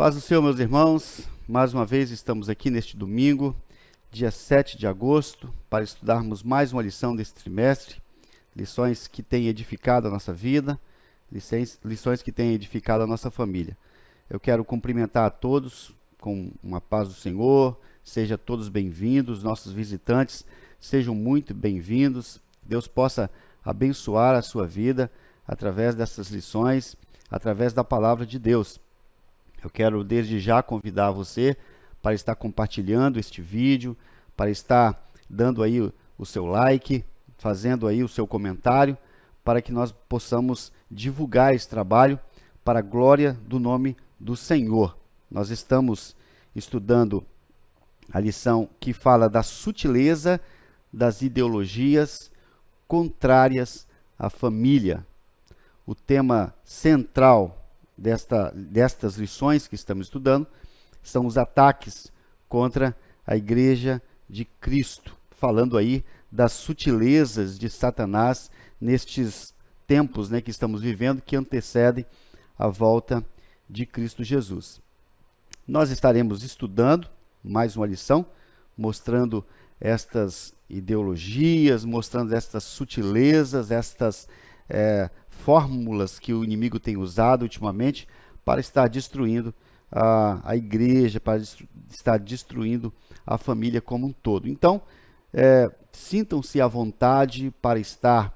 Paz do Senhor, meus irmãos. Mais uma vez estamos aqui neste domingo, dia 7 de agosto, para estudarmos mais uma lição deste trimestre, lições que têm edificado a nossa vida, lições que têm edificado a nossa família. Eu quero cumprimentar a todos com uma paz do Senhor, sejam todos bem-vindos, nossos visitantes sejam muito bem-vindos, Deus possa abençoar a sua vida através dessas lições, através da palavra de Deus. Eu quero desde já convidar você para estar compartilhando este vídeo, para estar dando aí o seu like, fazendo aí o seu comentário, para que nós possamos divulgar esse trabalho para a glória do nome do Senhor. Nós estamos estudando a lição que fala da sutileza das ideologias contrárias à família. O tema central destas lições que estamos estudando são os ataques contra a Igreja de Cristo, falando aí das sutilezas de Satanás nestes tempos, que estamos vivendo, que antecedem a volta de Cristo Jesus. Nós estaremos estudando mais uma lição, mostrando estas ideologias, mostrando estas sutilezas, estas fórmulas que o inimigo tem usado ultimamente para estar destruindo a igreja, para estar destruindo a família como um todo. Então, sintam-se à vontade para estar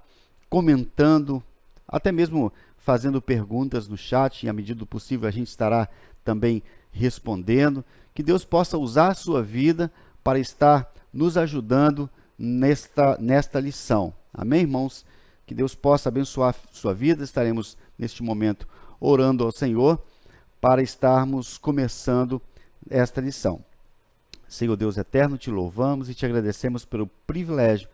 comentando, até mesmo fazendo perguntas no chat, e à medida do possível a gente estará também respondendo. Que Deus possa usar a sua vida para estar nos ajudando nesta lição. Amém, irmãos? Que Deus possa abençoar a sua vida. Estaremos neste momento orando ao Senhor para estarmos começando esta lição. Senhor Deus eterno, te louvamos e te agradecemos pelo privilégio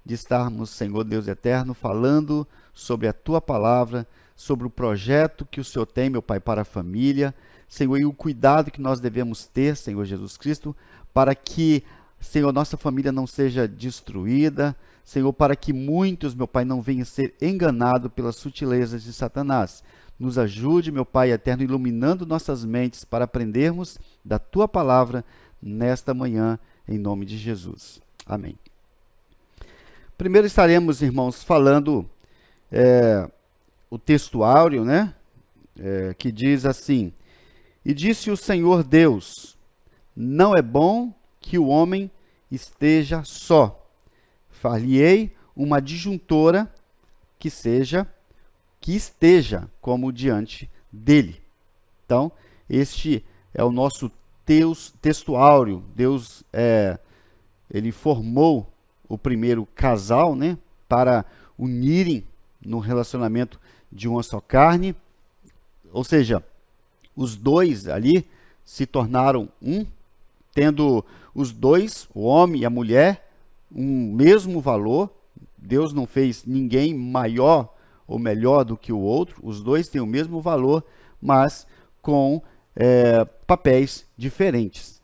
de estarmos, Senhor Deus eterno, falando sobre a tua palavra, sobre o projeto que o Senhor tem, meu Pai, para a família, Senhor, e o cuidado que nós devemos ter, Senhor Jesus Cristo, para que, Senhor, nossa família não seja destruída, Senhor, para que muitos, meu Pai, não venham ser enganados pelas sutilezas de Satanás. Nos ajude, meu Pai eterno, iluminando nossas mentes para aprendermos da tua palavra nesta manhã, em nome de Jesus. Amém. Primeiro estaremos, irmãos, falando o textuário, que diz assim: E disse o Senhor Deus, não é bom que o homem esteja só. Far-lhe-ei uma adjuntora que esteja como diante dele. Então, este é o nosso textuário. Deus, ele formou o primeiro casal, para unirem no relacionamento de uma só carne. Ou seja, os dois ali se tornaram um, tendo os dois, o homem e a mulher, um mesmo valor. Deus não fez ninguém maior ou melhor do que o outro, os dois têm o mesmo valor, mas com papéis diferentes.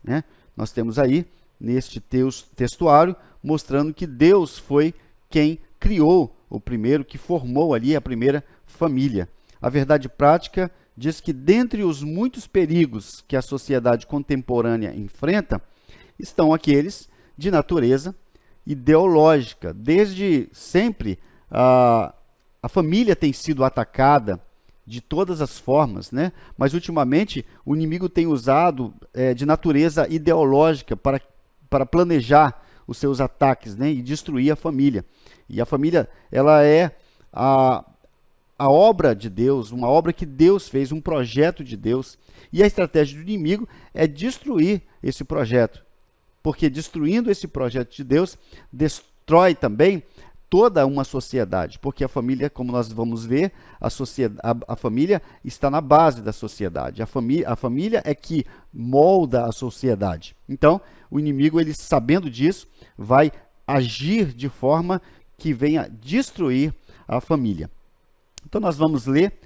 Nós temos aí, neste textuário, mostrando que Deus foi quem criou o primeiro, que formou ali a primeira família. A verdade prática diz que dentre os muitos perigos que a sociedade contemporânea enfrenta, estão aqueles de natureza ideológica. Desde sempre, a família tem sido atacada de todas as formas, mas ultimamente o inimigo tem usado de natureza ideológica para planejar os seus ataques, e destruir a família. E a família, ela é a obra de Deus, uma obra que Deus fez, um projeto de Deus. E a estratégia do inimigo é destruir esse projeto. Porque destruindo esse projeto de Deus, destrói também toda uma sociedade. Porque a família, como nós vamos ver, a família está na base da sociedade. A família é que molda a sociedade. Então, o inimigo, ele sabendo disso, vai agir de forma que venha destruir a família. Então, nós vamos ler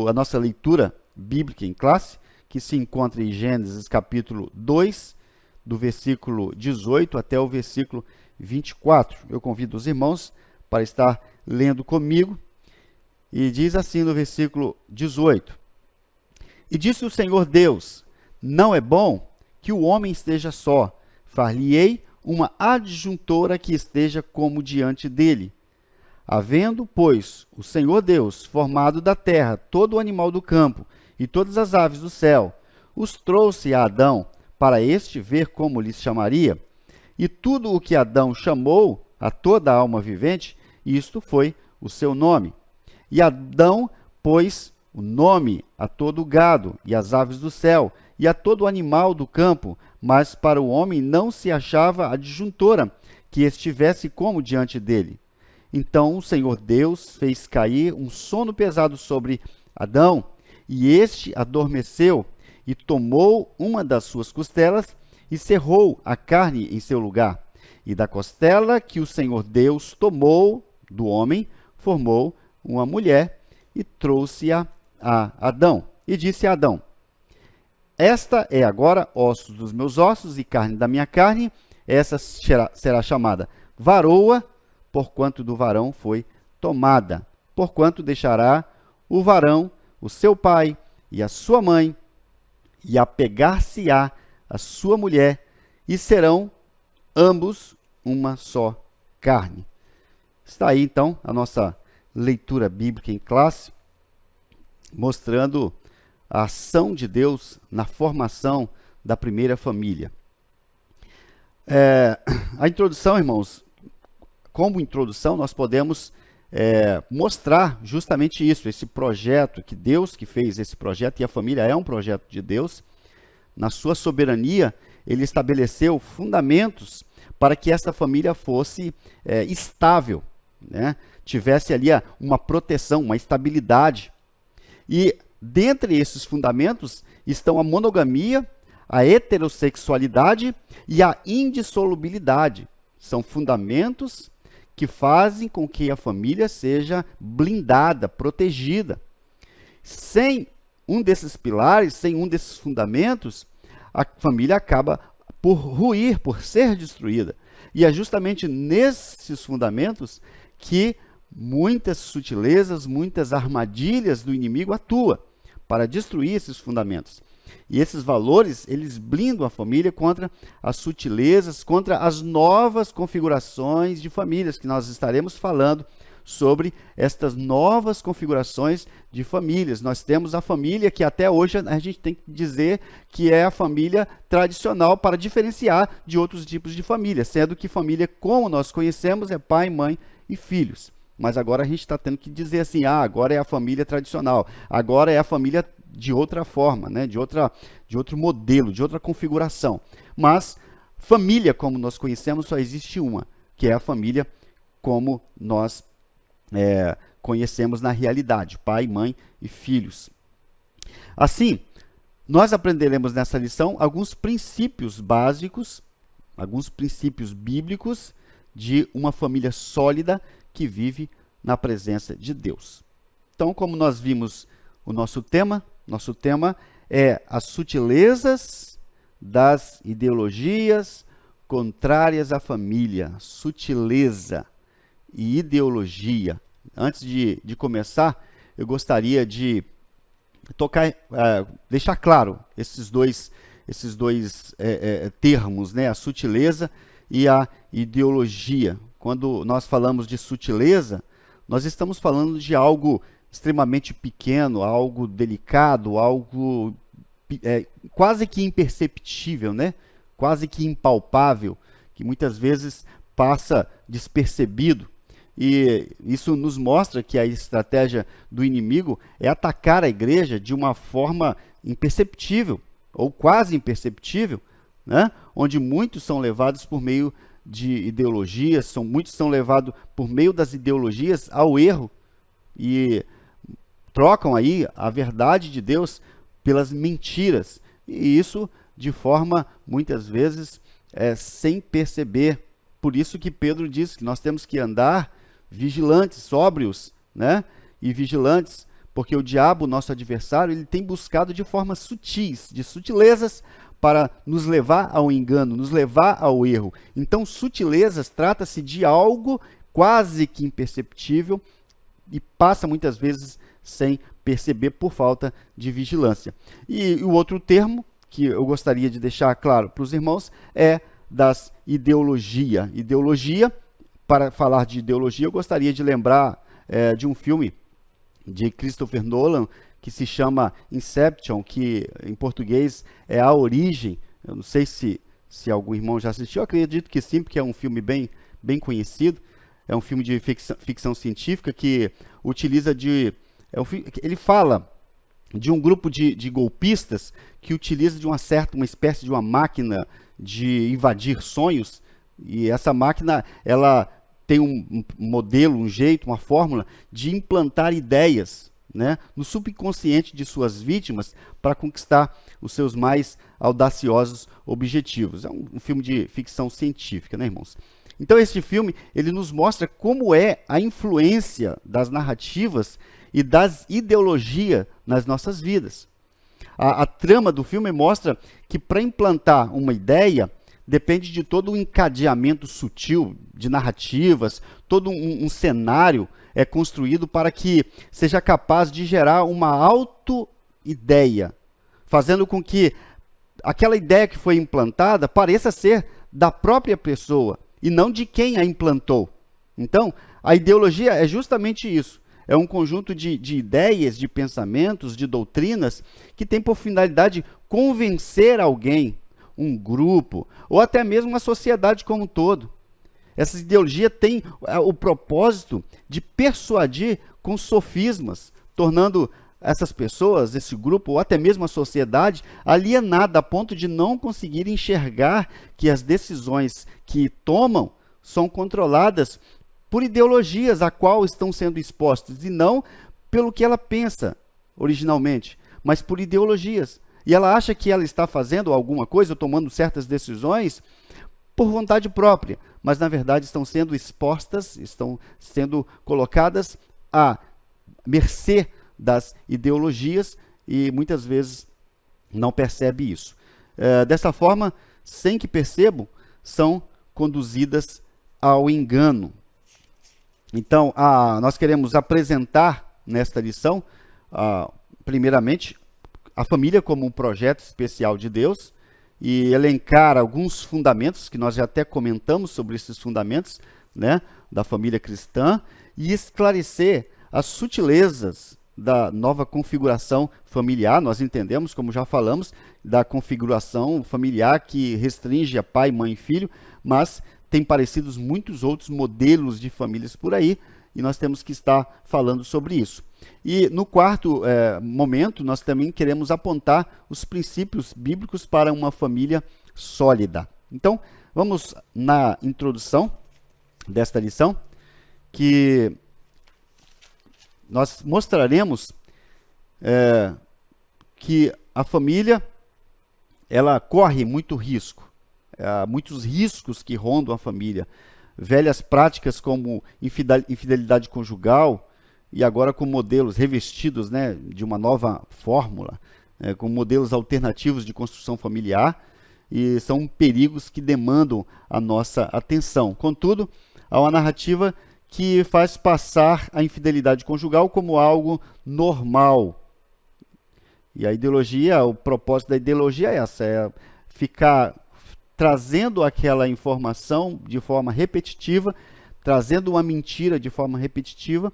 a nossa leitura bíblica em classe, que se encontra em Gênesis capítulo 2, do versículo 18 até o versículo 24. Eu convido os irmãos para estar lendo comigo. E diz assim no versículo 18: E disse o Senhor Deus: Não é bom que o homem esteja só. Far-lhe-ei uma adjuntora que esteja como diante dele. Havendo, pois, o Senhor Deus formado da terra todo o animal do campo e todas as aves do céu, os trouxe a Adão, para este ver como lhes chamaria. E tudo o que Adão chamou a toda a alma vivente, isto foi o seu nome. E Adão pôs o nome a todo o gado e as aves do céu e a todo o animal do campo, mas para o homem não se achava adjuntora que estivesse como diante dele. Então o Senhor Deus fez cair um sono pesado sobre Adão, e este adormeceu e tomou uma das suas costelas e cerrou a carne em seu lugar. E da costela que o Senhor Deus tomou do homem, formou uma mulher e trouxe-a a Adão. E disse a Adão: esta é agora ossos dos meus ossos e carne da minha carne, essa será chamada varoa, porquanto do varão foi tomada. Porquanto deixará o varão o seu pai e a sua mãe, e apegar-se-á a sua mulher, e serão ambos uma só carne. Está aí, então, a nossa leitura bíblica em classe, mostrando a ação de Deus na formação da primeira família. A introdução, irmãos, como introdução, nós podemos mostrar justamente isso, esse projeto, que Deus que fez esse projeto, e a família é um projeto de Deus. Na sua soberania, ele estabeleceu fundamentos para que essa família fosse estável, né? Tivesse ali uma proteção, uma estabilidade. E dentre esses fundamentos estão a monogamia, a heterossexualidade e a indissolubilidade. São fundamentos que fazem com que a família seja blindada, protegida. Sem um desses pilares, sem um desses fundamentos, a família acaba por ruir, por ser destruída. E é justamente nesses fundamentos que muitas sutilezas, muitas armadilhas do inimigo atuam para destruir esses fundamentos. E esses valores, eles blindam a família contra as sutilezas, contra as novas configurações de famílias, que nós estaremos falando sobre estas novas configurações de famílias. Nós temos a família que até hoje a gente tem que dizer que é a família tradicional para diferenciar de outros tipos de família, sendo que família como nós conhecemos é pai, mãe e filhos. Mas agora a gente está tendo que dizer assim, agora é a família tradicional, agora é a família de outra forma, né? de outro modelo, de outra configuração. Mas família como nós conhecemos só existe uma, que é a família como nós conhecemos na realidade, pai, mãe e filhos. Assim, nós aprenderemos nessa lição alguns princípios básicos, alguns princípios bíblicos de uma família sólida que vive na presença de Deus. Então, como nós vimos o nosso tema é as sutilezas das ideologias contrárias à família. Sutileza e ideologia. Antes de começar, eu gostaria de deixar claro esses dois termos, né? A sutileza e a ideologia. Quando nós falamos de sutileza, nós estamos falando de algo extremamente pequeno, algo delicado, algo quase que imperceptível, né? Quase que impalpável, que muitas vezes passa despercebido. E isso nos mostra que a estratégia do inimigo é atacar a igreja de uma forma imperceptível, ou quase imperceptível, né? Onde muitos são levados por meio de ideologias, muitos são levados por meio das ideologias ao erro e trocam aí a verdade de Deus pelas mentiras. E isso de forma, muitas vezes, sem perceber. Por isso que Pedro diz que nós temos que andar vigilantes, sóbrios, né? E vigilantes, porque o diabo, nosso adversário, ele tem buscado de formas sutis, de sutilezas, para nos levar ao engano, nos levar ao erro. Então, sutilezas trata-se de algo quase que imperceptível e passa muitas vezes sem perceber por falta de vigilância. E o outro termo que eu gostaria de deixar claro para os irmãos é das ideologia. Ideologia, para falar de ideologia, eu gostaria de lembrar de um filme de Christopher Nolan, que se chama Inception, que em português é A Origem. Eu não sei se algum irmão já assistiu, eu acredito que sim, porque é um filme bem conhecido. É um filme de ficção científica que utiliza ele fala de um grupo de golpistas que utiliza de uma espécie de uma máquina de invadir sonhos, e essa máquina, ela tem um modelo, um jeito, uma fórmula de implantar ideias, né, no subconsciente de suas vítimas para conquistar os seus mais audaciosos objetivos. É um filme de ficção científica, né, irmãos? Então esse filme, ele nos mostra como é a influência das narrativas e das ideologias nas nossas vidas. A trama do filme mostra que para implantar uma ideia, depende de todo um encadeamento sutil de narrativas, todo um cenário é construído para que seja capaz de gerar uma auto-ideia, fazendo com que aquela ideia que foi implantada pareça ser da própria pessoa e não de quem a implantou. Então, a ideologia é justamente isso. É um conjunto de ideias, de pensamentos, de doutrinas que tem por finalidade convencer alguém, um grupo, ou até mesmo uma sociedade como um todo. Essa ideologia tem o propósito de persuadir com sofismas, tornando essas pessoas, esse grupo, ou até mesmo a sociedade, alienada a ponto de não conseguir enxergar que as decisões que tomam são controladas por ideologias a qual estão sendo expostas, e não pelo que ela pensa originalmente, mas por ideologias. E ela acha que ela está fazendo alguma coisa, ou tomando certas decisões, por vontade própria, mas na verdade estão sendo expostas, estão sendo colocadas à mercê das ideologias, e muitas vezes não percebe isso. Dessa forma, sem que percebam, são conduzidas ao engano. Então, nós queremos apresentar nesta lição, primeiramente, a família como um projeto especial de Deus, e elencar alguns fundamentos, que nós já até comentamos sobre esses fundamentos, né, da família cristã, e esclarecer as sutilezas da nova configuração familiar. Nós entendemos, como já falamos, da configuração familiar que restringe a pai, mãe e filho, mas tem parecidos muitos outros modelos de famílias por aí, e nós temos que estar falando sobre isso. E no quarto momento, nós também queremos apontar os princípios bíblicos para uma família sólida. Então, vamos na introdução desta lição, que nós mostraremos que a família, ela corre muito risco. Muitos riscos que rondam a família. Velhas práticas como infidelidade conjugal, e agora com modelos revestidos, né, de uma nova fórmula, com modelos alternativos de construção familiar, e são perigos que demandam a nossa atenção. Contudo, há uma narrativa que faz passar a infidelidade conjugal como algo normal. E a ideologia, o propósito da ideologia é essa, é ficar trazendo aquela informação de forma repetitiva, trazendo uma mentira de forma repetitiva,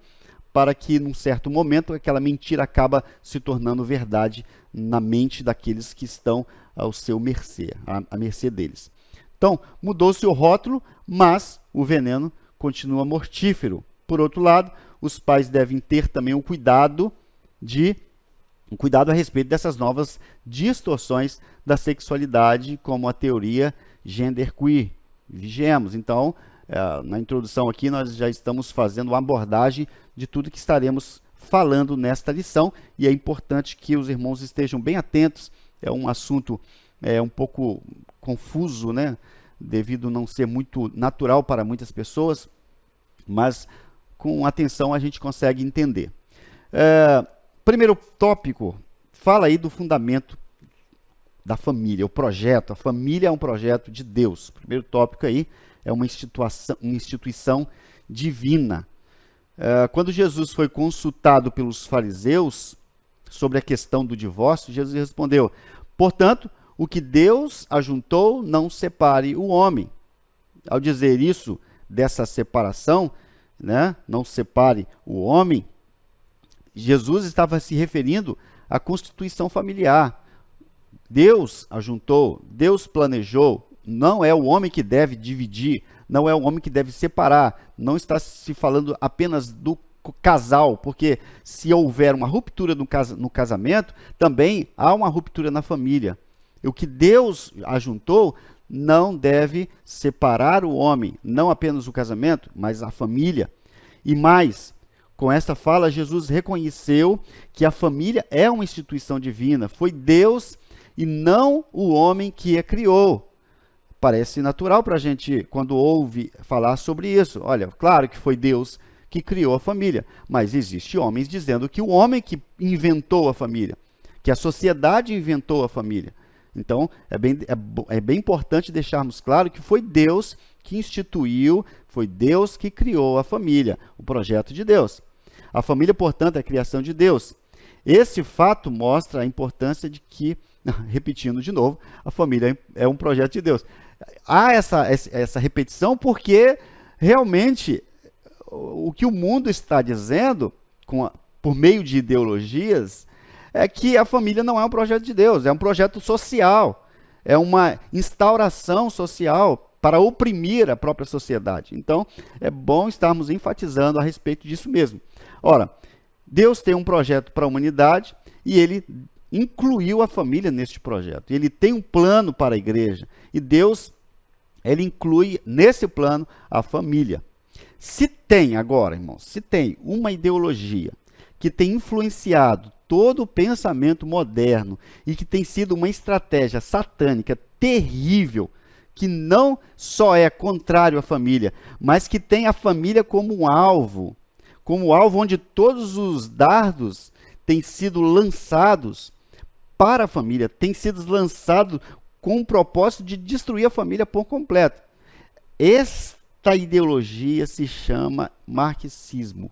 para que, num certo momento, aquela mentira acaba se tornando verdade na mente daqueles que estão ao seu mercê, à mercê deles. Então, mudou-se o rótulo, mas o veneno continua mortífero. Por outro lado, os pais devem ter também um cuidado a respeito dessas novas distorções da sexualidade, como a teoria genderqueer. Vigiemos. Então, na introdução aqui, nós já estamos fazendo uma abordagem de tudo que estaremos falando nesta lição, e é importante que os irmãos estejam bem atentos. É um assunto um pouco confuso, né? Devido a não ser muito natural para muitas pessoas, mas com atenção a gente consegue entender. Primeiro tópico, fala aí do fundamento da família, o projeto. A família é um projeto de Deus. O primeiro tópico aí é uma instituição divina. Quando Jesus foi consultado pelos fariseus sobre a questão do divórcio, Jesus respondeu: portanto, O que Deus ajuntou, não separe o homem. Ao dizer isso, dessa separação, né, não separe o homem, Jesus estava se referindo à constituição familiar. Deus ajuntou, Deus planejou, não é o homem que deve dividir, não é o homem que deve separar, não está se falando apenas do casal, porque se houver uma ruptura no casamento, também há uma ruptura na família. E o que Deus ajuntou não deve separar o homem, não apenas o casamento, mas a família. E mais, com esta fala, Jesus reconheceu que a família é uma instituição divina, foi Deus e não o homem que a criou. Parece natural para a gente, quando ouve falar sobre isso. Olha, claro que foi Deus que criou a família, mas existem homens dizendo que o homem que inventou a família, que a sociedade inventou a família. Então, é bem importante deixarmos claro que foi Deus que instituiu, foi Deus que criou a família, o projeto de Deus. A família, portanto, é a criação de Deus. Esse fato mostra a importância de que, repetindo de novo, a família é um projeto de Deus. Há essa repetição porque realmente o que o mundo está dizendo, por meio de ideologias, é que a família não é um projeto de Deus, é um projeto social, é uma instauração social para oprimir a própria sociedade. Então, é bom estarmos enfatizando a respeito disso mesmo. Ora, Deus tem um projeto para a humanidade e ele incluiu a família neste projeto. Ele tem um plano para a igreja e Deus, ele inclui nesse plano a família. Se tem agora, irmãos, se tem uma ideologia que tem influenciado todo o pensamento moderno e que tem sido uma estratégia satânica terrível, que não só é contrário à família, mas que tem a família como um alvo onde todos os dardos têm sido lançados para a família, têm sido lançados com o propósito de destruir a família por completo. Esta ideologia se chama marxismo.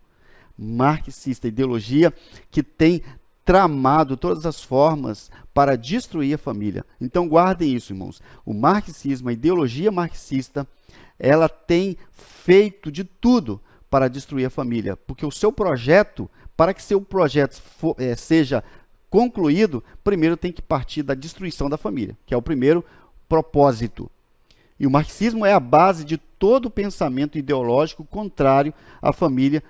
Marxista, ideologia que tem tramado todas as formas para destruir a família. Então guardem isso, irmãos. O marxismo, a ideologia marxista, ela tem feito de tudo para destruir a família, porque o seu projeto, para que seu projeto seja concluído, primeiro tem que partir da destruição da família, que é o primeiro propósito. E o marxismo é a base de todo o pensamento ideológico contrário à família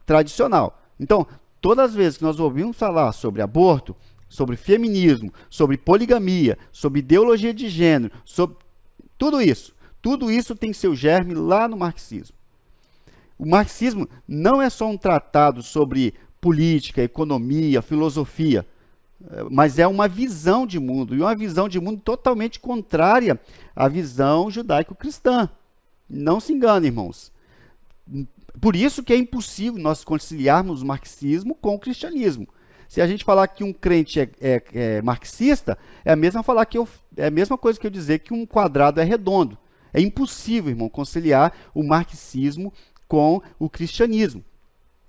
tradicional. Então, todas as vezes que nós ouvimos falar sobre aborto, sobre feminismo, sobre poligamia, sobre ideologia de gênero, sobre tudo isso tem seu germe lá no marxismo. O marxismo não é só um tratado sobre política, economia, filosofia, mas é uma visão de mundo, e uma visão de mundo totalmente contrária à visão judaico-cristã. Não se engane, irmãos. Por isso que é impossível nós conciliarmos o marxismo com o cristianismo. Se a gente falar que um crente é marxista, é a mesma coisa que eu dizer que um quadrado é redondo. É impossível, irmão, conciliar o marxismo com o cristianismo.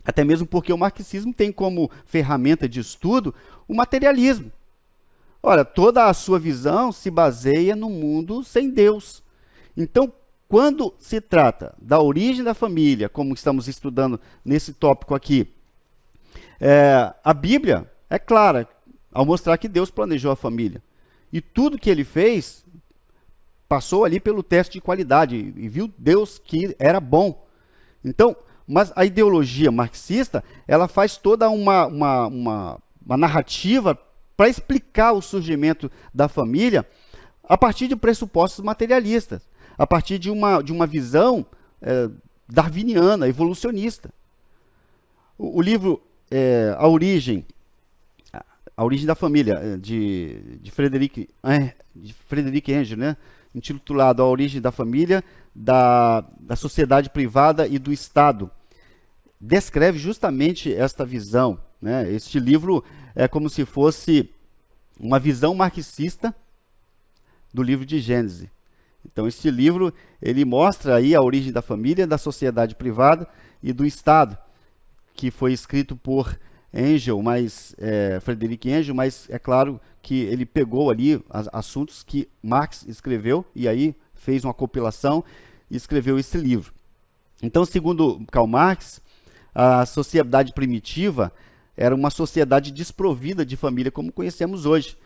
Até mesmo porque o marxismo tem como ferramenta de estudo o materialismo. Ora, toda a sua visão se baseia no mundo sem Deus. Então, quando se trata da origem da família, como estamos estudando nesse tópico aqui, a Bíblia é clara ao mostrar que Deus planejou a família. E tudo que ele fez passou ali pelo teste de qualidade e viu Deus que era bom. Então, mas a ideologia marxista, ela faz toda uma narrativa para explicar o surgimento da família a partir de pressupostos materialistas, a partir de uma visão darwiniana, evolucionista. O livro A Origem da Família, de Frederic Engels, né? Intitulado A Origem da Família, da Sociedade Privada e do Estado, descreve justamente esta visão, né? Este livro é como se fosse uma visão marxista do livro de Gênesis. Então, este livro, ele mostra aí a origem da família, da sociedade privada e do Estado, que foi escrito por Engels, Frederick Engels, mas é claro que ele pegou ali assuntos que Marx escreveu e aí fez uma compilação e escreveu esse livro. Então, segundo Karl Marx, a sociedade primitiva era uma sociedade desprovida de família como conhecemos hoje,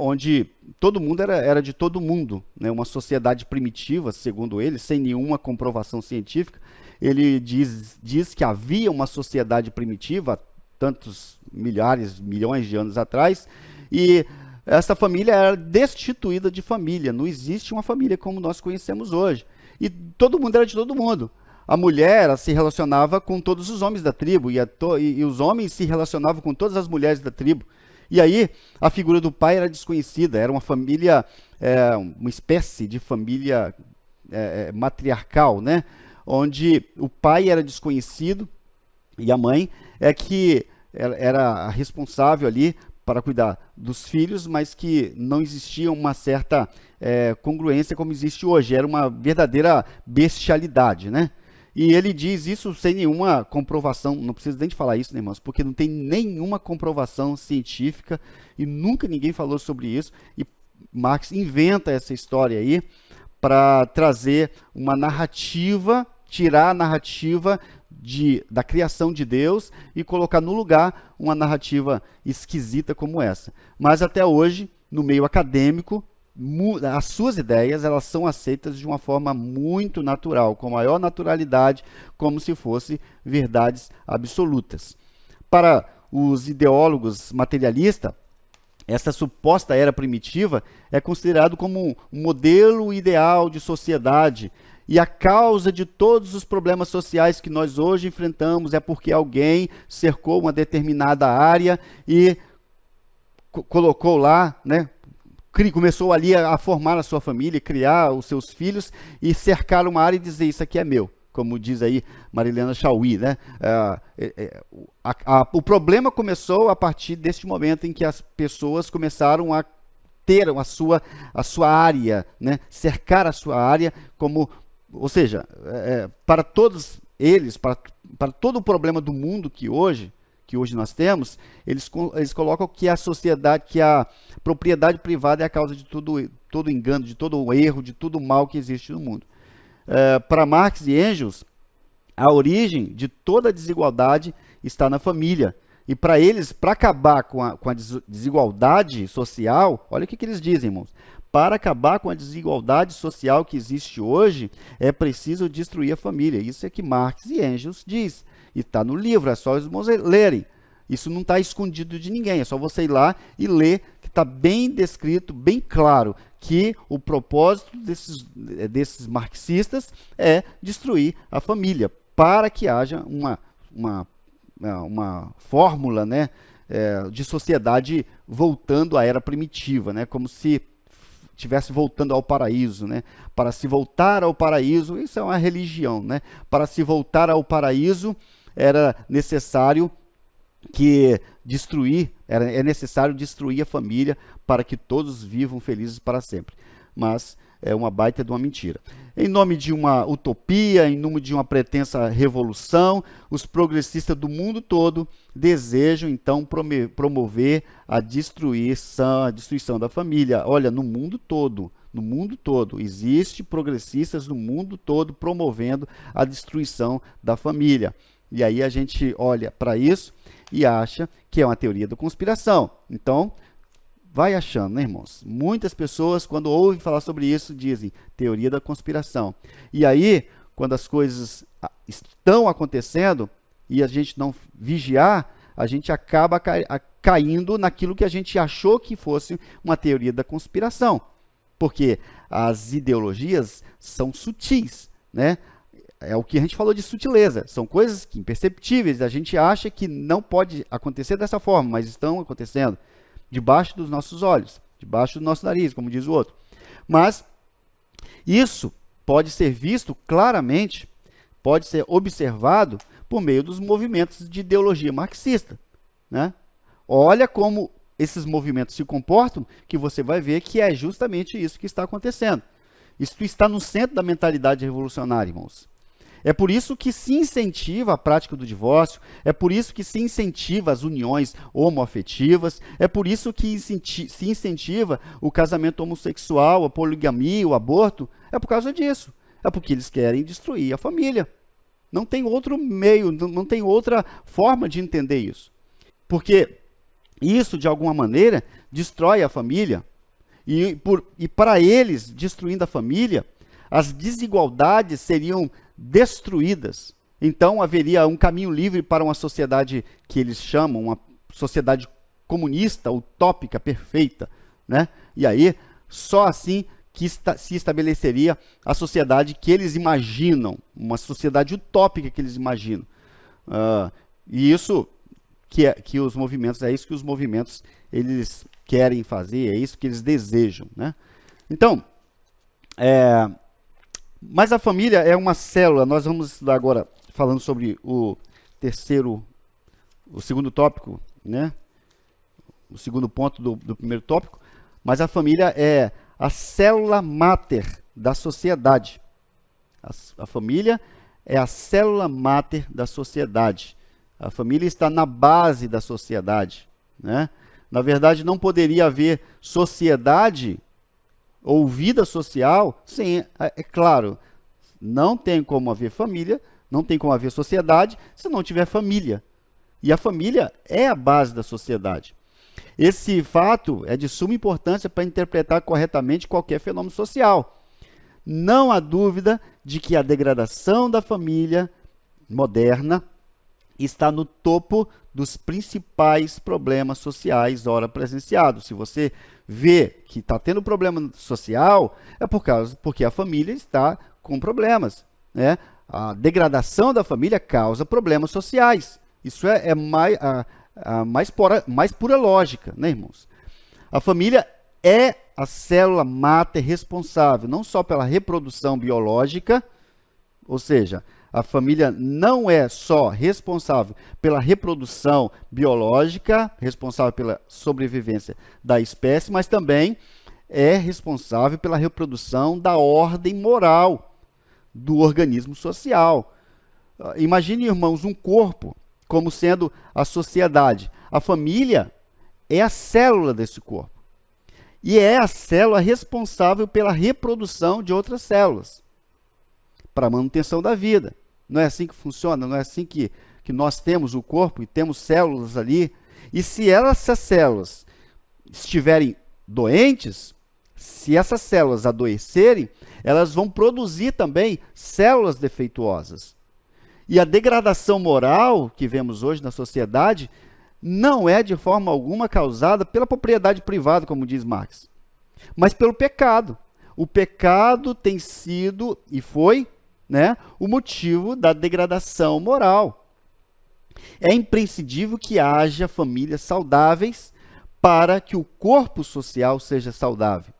onde todo mundo era de todo mundo, né? Uma sociedade primitiva, segundo ele, sem nenhuma comprovação científica. Ele diz que havia uma sociedade primitiva há tantos milhões de anos atrás, e essa família era destituída de família, não existe uma família como nós conhecemos hoje. E todo mundo era de todo mundo. A mulher, ela se relacionava com todos os homens da tribo, e os homens se relacionavam com todas as mulheres da tribo. E aí, a figura do pai era desconhecida, era uma família, uma espécie de família matriarcal, né? Onde o pai era desconhecido e a mãe é que era a responsável ali para cuidar dos filhos, mas que não existia uma certa congruência como existe hoje, era uma verdadeira bestialidade, né? E ele diz isso sem nenhuma comprovação, não precisa nem de falar isso, né, irmãos, porque não tem nenhuma comprovação científica e nunca ninguém falou sobre isso, e Marx inventa essa história aí para trazer uma narrativa, tirar a narrativa da criação de Deus e colocar no lugar uma narrativa esquisita como essa. Mas até hoje, no meio acadêmico, as suas ideias elas são aceitas de uma forma muito natural, com maior naturalidade, como se fossem verdades absolutas. Para os ideólogos materialistas, essa suposta era primitiva é considerado como um modelo ideal de sociedade, e a causa de todos os problemas sociais que nós hoje enfrentamos é porque alguém cercou uma determinada área e colocou lá, né? Começou ali a formar a sua família, criar os seus filhos e cercar uma área e dizer, isso aqui é meu, como diz aí Marilena Chauí, né? O problema começou a partir deste momento em que as pessoas começaram a ter a sua área, né? Cercar a sua área, ou seja, para todos eles, para todo o problema do mundo que hoje nós temos, eles colocam que a sociedade, que a propriedade privada é a causa de todo engano, de todo o erro, de todo o mal que existe no mundo. Para Marx e Engels, a origem de toda a desigualdade está na família. E para eles, para acabar com a desigualdade social, olha o que eles dizem, irmãos. Para acabar com a desigualdade social que existe hoje, é preciso destruir a família. Isso é que Marx e Engels diz. E está no livro, é só os irmãos lerem. Isso não está escondido de ninguém, é só você ir lá e ler, que está bem descrito, bem claro, que o propósito desses marxistas é destruir a família, para que haja uma fórmula, né, de sociedade voltando à era primitiva, né, como se estivesse voltando ao paraíso, né? Para se voltar ao paraíso, isso é uma religião, né? Para se voltar ao paraíso, era necessário é necessário destruir a família para que todos vivam felizes para sempre. Mas é uma baita de uma mentira. Em nome de uma utopia, em nome de uma pretensa revolução, os progressistas do mundo todo desejam, então, promover a destruição da família. Olha, no mundo todo, existem progressistas no mundo todo promovendo a destruição da família. E aí a gente olha para isso e acha que é uma teoria da conspiração. Então, vai achando, né, irmãos? Muitas pessoas, quando ouvem falar sobre isso, dizem teoria da conspiração. E aí, quando as coisas estão acontecendo e a gente não vigiar, a gente acaba caindo naquilo que a gente achou que fosse uma teoria da conspiração. Porque as ideologias são sutis, né? É o que a gente falou de sutileza. São coisas que imperceptíveis. A gente acha que não pode acontecer dessa forma, mas estão acontecendo debaixo dos nossos olhos, debaixo do nosso nariz, como diz o outro. Mas isso pode ser visto claramente, pode ser observado por meio dos movimentos de ideologia marxista, né? Olha como esses movimentos se comportam, que você vai ver que é justamente isso que está acontecendo. Isso está no centro da mentalidade revolucionária, irmãos. É por isso que se incentiva a prática do divórcio, é por isso que se incentiva as uniões homoafetivas, é por isso que se incentiva o casamento homossexual, a poligamia, o aborto, é por causa disso. É porque eles querem destruir a família. Não tem outro meio, não tem outra forma de entender isso. Porque isso, de alguma maneira, destrói a família. E para eles, destruindo a família, as desigualdades seriam destruídas. Então haveria um caminho livre para uma sociedade que eles chamam, uma sociedade comunista, utópica, perfeita, né? E aí, só assim que se estabeleceria a sociedade que eles imaginam, uma sociedade utópica que eles imaginam. E isso que os movimentos, é isso que os movimentos eles querem fazer, é isso que eles desejam, né? Então, mas a família é uma célula. Nós vamos estudar agora falando sobre o segundo tópico, né? O segundo ponto do primeiro tópico. Mas a família é a célula máter da sociedade. A família é a célula máter da sociedade. A família está na base da sociedade, né? Na verdade, não poderia haver sociedade ou vida social sem, é claro, não tem como haver família, não tem como haver sociedade se não tiver família. E a família é a base da sociedade. Esse fato é de suma importância para interpretar corretamente qualquer fenômeno social. Não há dúvida de que a degradação da família moderna está no topo dos principais problemas sociais ora presenciados. Se você vê que está tendo problema social, é porque a família está com problemas, né? A degradação da família causa problemas sociais. Isso é mais pura lógica, né, irmãos? A família é a célula máter responsável não só pela reprodução biológica, ou seja, a família não é só responsável pela reprodução biológica, responsável pela sobrevivência da espécie, mas também é responsável pela reprodução da ordem moral do organismo social. Imagine, irmãos, um corpo como sendo a sociedade. A família é a célula desse corpo. E é a célula responsável pela reprodução de outras células, para a manutenção da vida. Não é assim que funciona? Não é assim que nós temos o corpo e temos células ali? E se essas células estiverem doentes, se essas células adoecerem, elas vão produzir também células defeituosas. E a degradação moral que vemos hoje na sociedade não é de forma alguma causada pela propriedade privada, como diz Marx, mas pelo pecado. O pecado tem sido e foi, né, o motivo da degradação moral. É imprescindível que haja famílias saudáveis para que o corpo social seja saudável.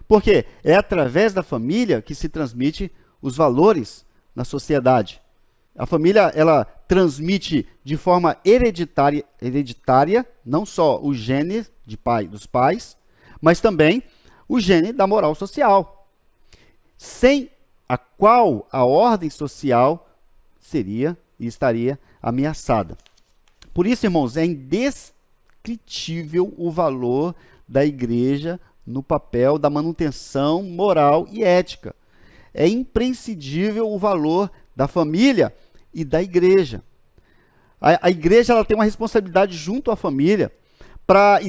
Porque é através da família que se transmite os valores na sociedade. A família, ela transmite de forma hereditária não só o gene dos pais, mas também o gene da moral social, sem a qual a ordem social seria e estaria ameaçada. Por isso, irmãos, é indescritível o valor da igreja no papel da manutenção moral e ética. É imprescindível o valor da família e da igreja. A igreja, ela tem uma responsabilidade junto à família para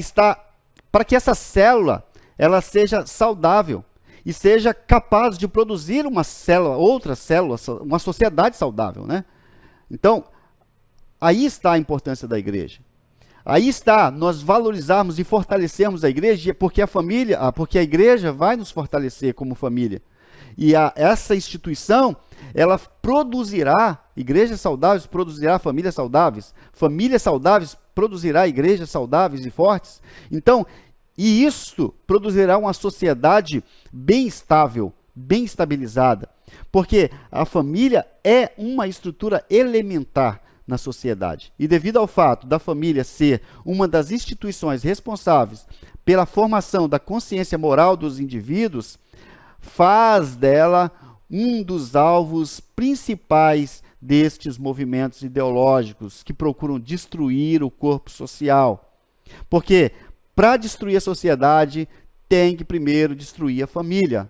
que essa célula ela seja saudável e seja capaz de produzir uma célula, outra célula, uma sociedade saudável, né? Então, aí está a importância da igreja. Aí está nós valorizarmos e fortalecermos a igreja, porque a igreja vai nos fortalecer como família. E essa instituição, ela produzirá igrejas saudáveis, produzirá famílias saudáveis produzirá igrejas saudáveis e fortes. Então, e isto produzirá uma sociedade bem estável, bem estabilizada, porque a família é uma estrutura elementar na sociedade. E devido ao fato da família ser uma das instituições responsáveis pela formação da consciência moral dos indivíduos, faz dela um dos alvos principais destes movimentos ideológicos que procuram destruir o corpo social. Porque para destruir a sociedade, tem que primeiro destruir a família.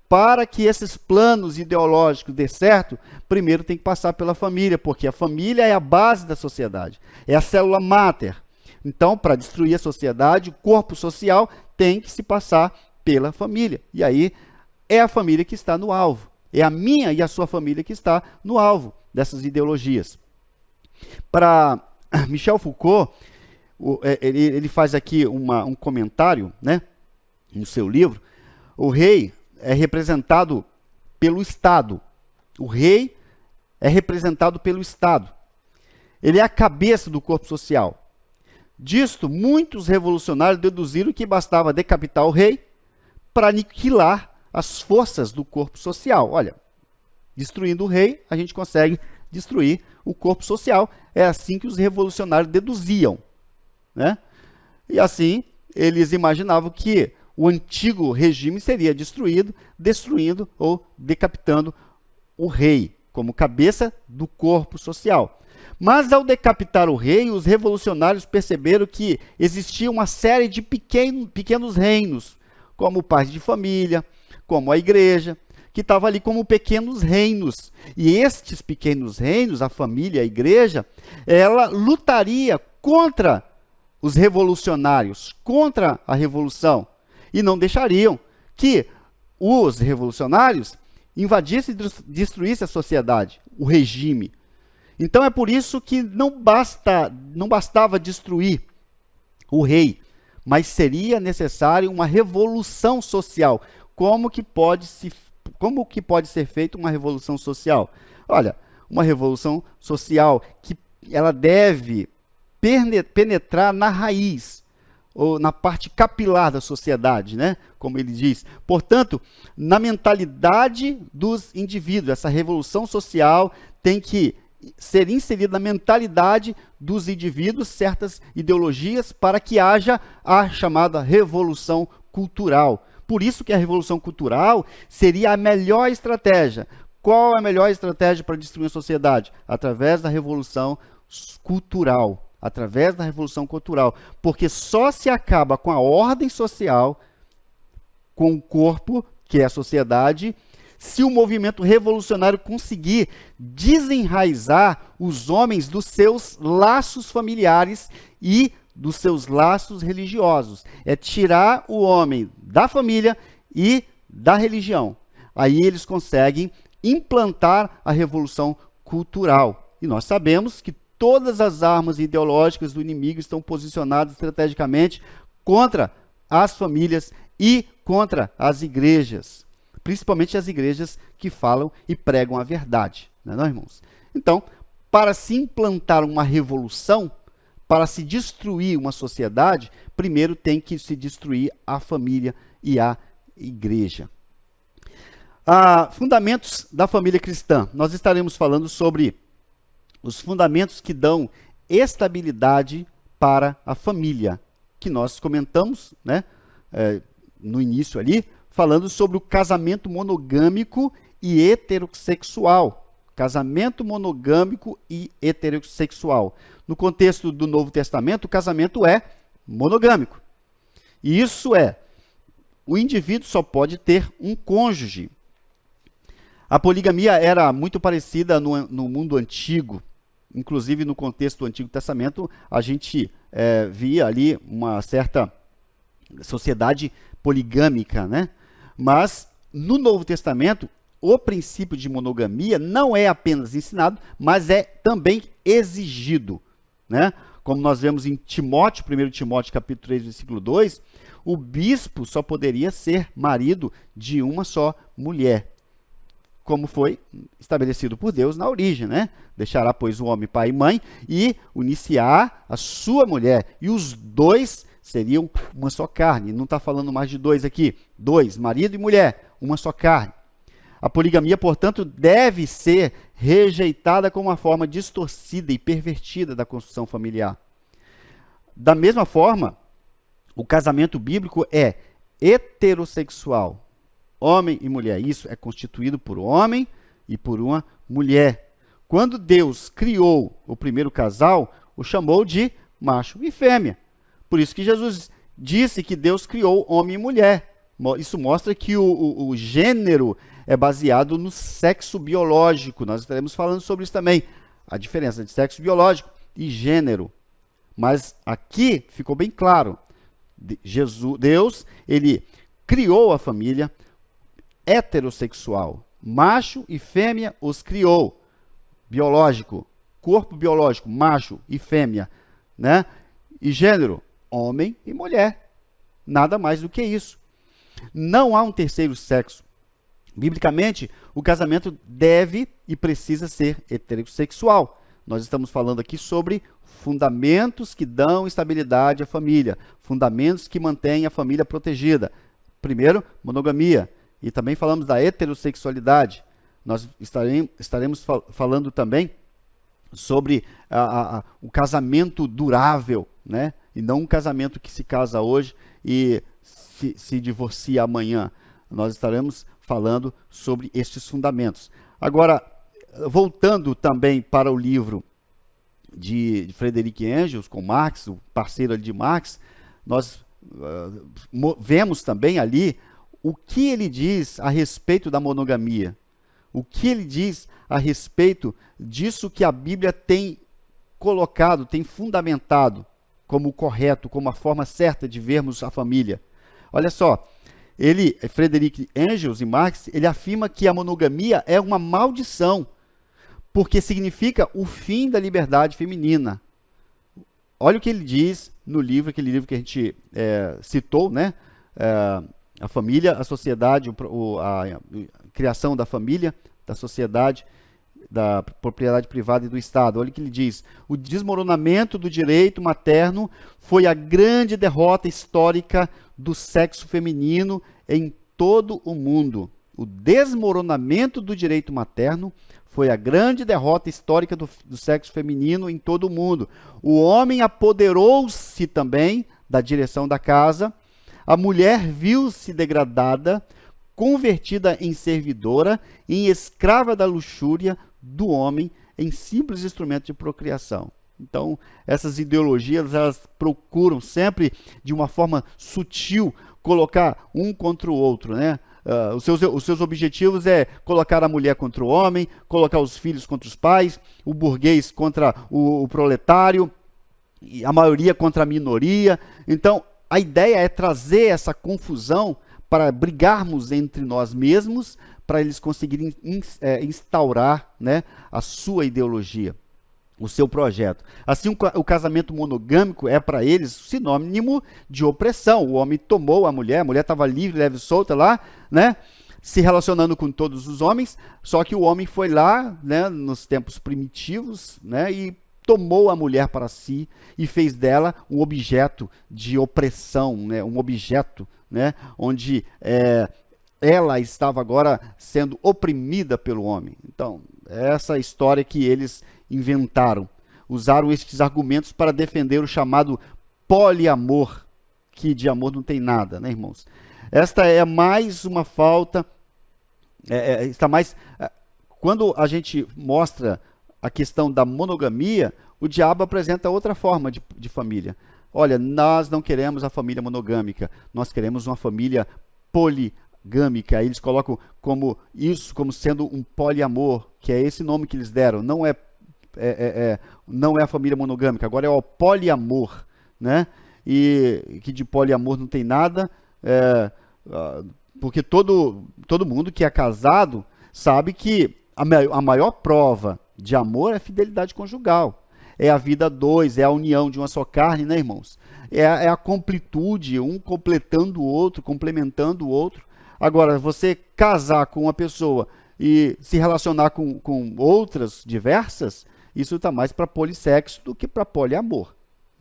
Para que esses planos ideológicos dê certo, primeiro tem que passar pela família, porque a família é a base da sociedade, é a célula máter. Então, para destruir a sociedade, o corpo social tem que se passar pela família. E aí é a família que está no alvo. É a minha e a sua família que está no alvo dessas ideologias. Para Michel Foucault, ele faz aqui um comentário, né, no seu livro. O rei é representado pelo Estado. O rei é representado pelo Estado. Ele é a cabeça do corpo social. Disto, muitos revolucionários deduziram que bastava decapitar o rei para aniquilar as forças do corpo social. Olha, destruindo o rei, a gente consegue destruir o corpo social. É assim que os revolucionários deduziam, né? E assim, eles imaginavam que o antigo regime seria destruído, destruindo ou decapitando o rei, como cabeça do corpo social. Mas ao decapitar o rei, os revolucionários perceberam que existia uma série de pequenos reinos, como o pai de família, como a igreja, que estava ali como pequenos reinos. E estes pequenos reinos, a família, a igreja, ela lutaria contra os revolucionários, contra a revolução. E não deixariam que os revolucionários invadissem e destruíssem a sociedade, o regime. Então é por isso que não bastava destruir o rei, mas seria necessário uma revolução social. Como que pode ser feita uma revolução social? Olha, uma revolução social que ela deve penetrar na raiz, ou na parte capilar da sociedade, né? Como ele diz. Portanto, na mentalidade dos indivíduos, essa revolução social tem que ser inserida na mentalidade dos indivíduos certas ideologias para que haja a chamada revolução cultural. Por isso que a revolução cultural seria a melhor estratégia. Qual é a melhor estratégia para destruir a sociedade? Através da revolução cultural. Através da revolução cultural. Porque só se acaba com a ordem social, com o corpo, que é a sociedade, se o movimento revolucionário conseguir desenraizar os homens dos seus laços familiares e dos seus laços religiosos. É tirar o homem da família e da religião. Aí eles conseguem implantar a revolução cultural. E nós sabemos que todas as armas ideológicas do inimigo estão posicionadas estrategicamente contra as famílias e contra as igrejas. Principalmente as igrejas que falam e pregam a verdade, não é, irmãos? Então, para se implantar uma revolução, para se destruir uma sociedade, primeiro tem que se destruir a família e a igreja. Fundamentos da família cristã. Nós estaremos falando sobre os fundamentos que dão estabilidade para a família, que nós comentamos, né, no início ali, falando sobre o casamento monogâmico e heterossexual. Casamento monogâmico e heterossexual. No contexto do Novo Testamento, o casamento é monogâmico. E isso o indivíduo só pode ter um cônjuge. A poligamia era muito parecida no mundo antigo. Inclusive, no contexto do Antigo Testamento, a gente via ali uma certa sociedade poligâmica, né? Mas, no Novo Testamento, o princípio de monogamia não é apenas ensinado, mas é também exigido, né? Como nós vemos em Timóteo, 1 Timóteo capítulo 3, versículo 2, o bispo só poderia ser marido de uma só mulher, como foi estabelecido por Deus na origem, né? Deixará, pois, o homem pai e mãe e uniciar a sua mulher. E os dois seriam uma só carne. Não está falando mais de dois aqui. Dois, marido e mulher, uma só carne. A poligamia, portanto, deve ser rejeitada como uma forma distorcida e pervertida da construção familiar. Da mesma forma, o casamento bíblico é heterossexual. Homem e mulher. Isso é constituído por um homem e por uma mulher. Quando Deus criou o primeiro casal, o chamou de macho e fêmea. Por isso que Jesus disse que Deus criou homem e mulher. Isso mostra que o gênero é baseado no sexo biológico. Nós estaremos falando sobre isso também. A diferença de sexo biológico e gênero. Mas aqui ficou bem claro. Deus, ele criou a família heterossexual. Macho e fêmea os criou. Biológico, corpo biológico, macho e fêmea, né? E gênero, homem e mulher. Nada mais do que isso. Não há um terceiro sexo. Biblicamente, o casamento deve e precisa ser heterossexual. Nós estamos falando aqui sobre fundamentos que dão estabilidade à família, fundamentos que mantêm a família protegida. Primeiro, monogamia. E também falamos da heterossexualidade. Nós estaremos falando também sobre o casamento durável, né? E não um casamento que se casa hoje e se divorcia amanhã. Nós estaremos falando sobre estes fundamentos. Agora, voltando também para o livro de Frederic Engels, com Marx, o parceiro de Marx, nós vemos também ali o que ele diz a respeito da monogamia. O que ele diz a respeito disso que a Bíblia tem colocado, tem fundamentado como correto, como a forma certa de vermos a família. Olha só, Frederic Engels e Marx, ele afirma que a monogamia é uma maldição, porque significa o fim da liberdade feminina. Olha o que ele diz no livro, aquele livro que a gente citou, né? A família, a sociedade, a criação da família, da sociedade, da propriedade privada e do Estado. Olha o que ele diz. O desmoronamento do direito materno foi a grande derrota histórica do sexo feminino em todo o mundo. O desmoronamento do direito materno foi a grande derrota histórica do sexo feminino em todo o mundo. O homem apoderou-se também da direção da casa. A mulher viu-se degradada, convertida em servidora, em escrava da luxúria do homem, em simples instrumento de procriação. Então, essas ideologias, elas procuram sempre, de uma forma sutil, colocar um contra o outro, né? Os seus objetivos é colocar a mulher contra o homem, colocar os filhos contra os pais, o burguês contra o proletário, e a maioria contra a minoria. Então, a ideia é trazer essa confusão para brigarmos entre nós mesmos, para eles conseguirem instaurar, né, a sua ideologia, o seu projeto. Assim, o casamento monogâmico é para eles sinônimo de opressão. O homem tomou a mulher estava livre, leve e solta lá, né, se relacionando com todos os homens, só que o homem foi lá, né, nos tempos primitivos, né, e tomou a mulher para si e fez dela um objeto de opressão, né, um objeto, né, onde ela estava agora sendo oprimida pelo homem. Então, essa é a história que eles inventaram. Usaram estes argumentos para defender o chamado poliamor, que de amor não tem nada, né, irmãos? Esta é mais uma falta, está mais... Quando a gente mostra a questão da monogamia, o diabo apresenta outra forma de família. Olha, nós não queremos a família monogâmica, nós queremos uma família poligâmica. Aí eles colocam como sendo um poliamor, que é esse nome que eles deram. Não é a família monogâmica, agora é o poliamor, né? E que de poliamor não tem nada, porque todo mundo que é casado sabe que a maior prova de amor é a fidelidade conjugal. É a vida a dois, é a união de uma só carne, né, irmãos? É a completude, um completando o outro, complementando o outro. Agora, você casar com uma pessoa e se relacionar com outras diversas, isso está mais para polissexo do que para poliamor.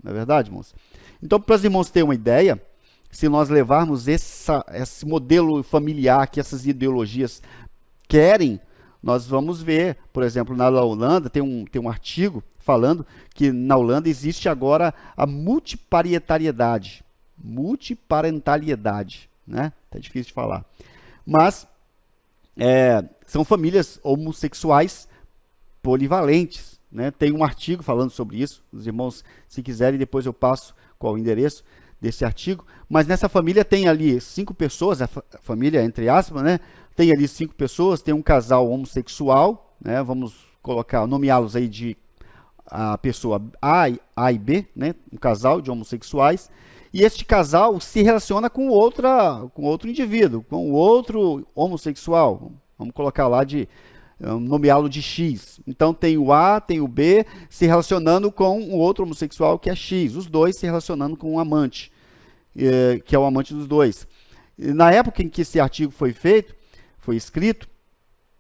Não é verdade, irmãos? Então, para os irmãos terem uma ideia, se nós levarmos esse modelo familiar que essas ideologias querem, nós vamos ver, por exemplo, na Holanda, tem um artigo falando que na Holanda existe agora a multiparentalidade, né? Tá difícil de falar. Mas são famílias homossexuais polivalentes, né? Tem um artigo falando sobre isso, os irmãos, se quiserem, depois eu passo qual o endereço desse artigo, mas nessa família tem ali 5 pessoas, a família entre aspas, né? Tem ali 5 pessoas, tem um casal homossexual, né? Vamos colocar, nomeá-los aí de a pessoa A e B, né? Um casal de homossexuais, e este casal se relaciona com outro indivíduo, com outro homossexual, vamos colocar lá nomeá-lo de X. Então tem o A, tem o B se relacionando com um outro homossexual que é X, os dois se relacionando com um amante, que é o amante dos dois. E na época em que esse artigo foi escrito,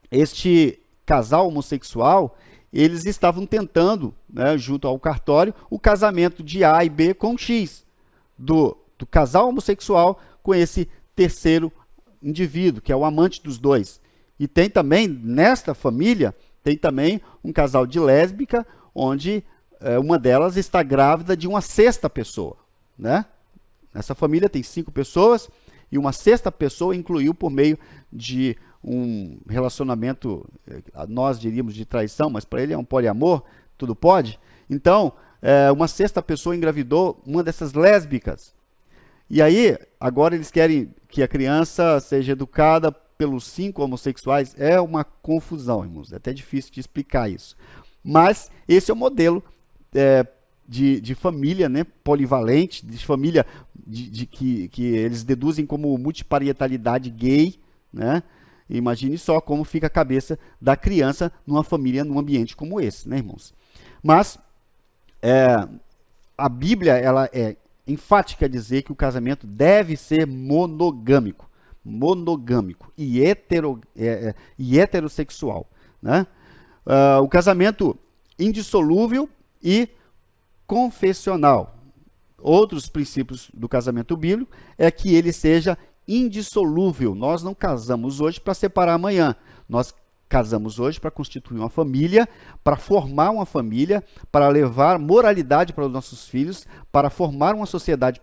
este casal homossexual, eles estavam tentando, né, junto ao cartório, o casamento de A e B com X, do casal homossexual com esse terceiro indivíduo, que é o amante dos dois. E tem também, nesta família, tem também um casal de lésbica, onde uma delas está grávida de uma sexta pessoa, né? Nessa família tem 5 pessoas, e uma sexta pessoa incluiu por meio de um relacionamento, nós diríamos de traição, mas para ele é um poliamor, tudo pode. Então, uma sexta pessoa engravidou uma dessas lésbicas. E aí, agora eles querem que a criança seja educada pelos 5 homossexuais. É uma confusão, irmãos. É até difícil de explicar isso. Mas esse é o modelo de família, né, polivalente, de família que eles deduzem como multiparentalidade gay, né? Imagine só como fica a cabeça da criança numa família, num ambiente como esse, né, irmãos? Mas a Bíblia, ela é enfática a dizer que o casamento deve ser monogâmico e heterossexual, né? O casamento indissolúvel e confessional. Outros princípios do casamento bíblico é que ele seja indissolúvel. Nós não casamos hoje para separar amanhã. Nós casamos hoje para constituir uma família, para formar uma família, para levar moralidade para os nossos filhos, para formar uma sociedade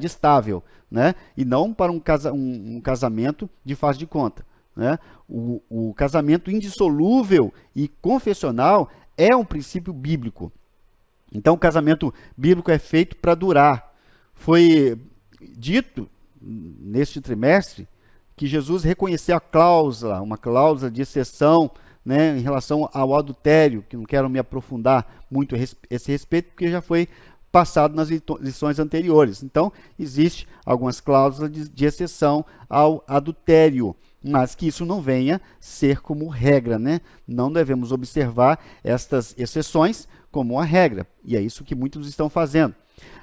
estável, né? E não para um casamento de faz de conta, né? O casamento indissolúvel e confessional é um princípio bíblico. Então, o casamento bíblico é feito para durar. Foi dito neste trimestre que Jesus reconheceu uma cláusula de exceção, né, em relação ao adultério, que não quero me aprofundar muito a esse respeito, porque já foi passado nas lições anteriores. Então, existe algumas cláusulas de exceção ao adultério, mas que isso não venha ser como regra, né? Não devemos observar estas exceções como uma regra, e é isso que muitos estão fazendo.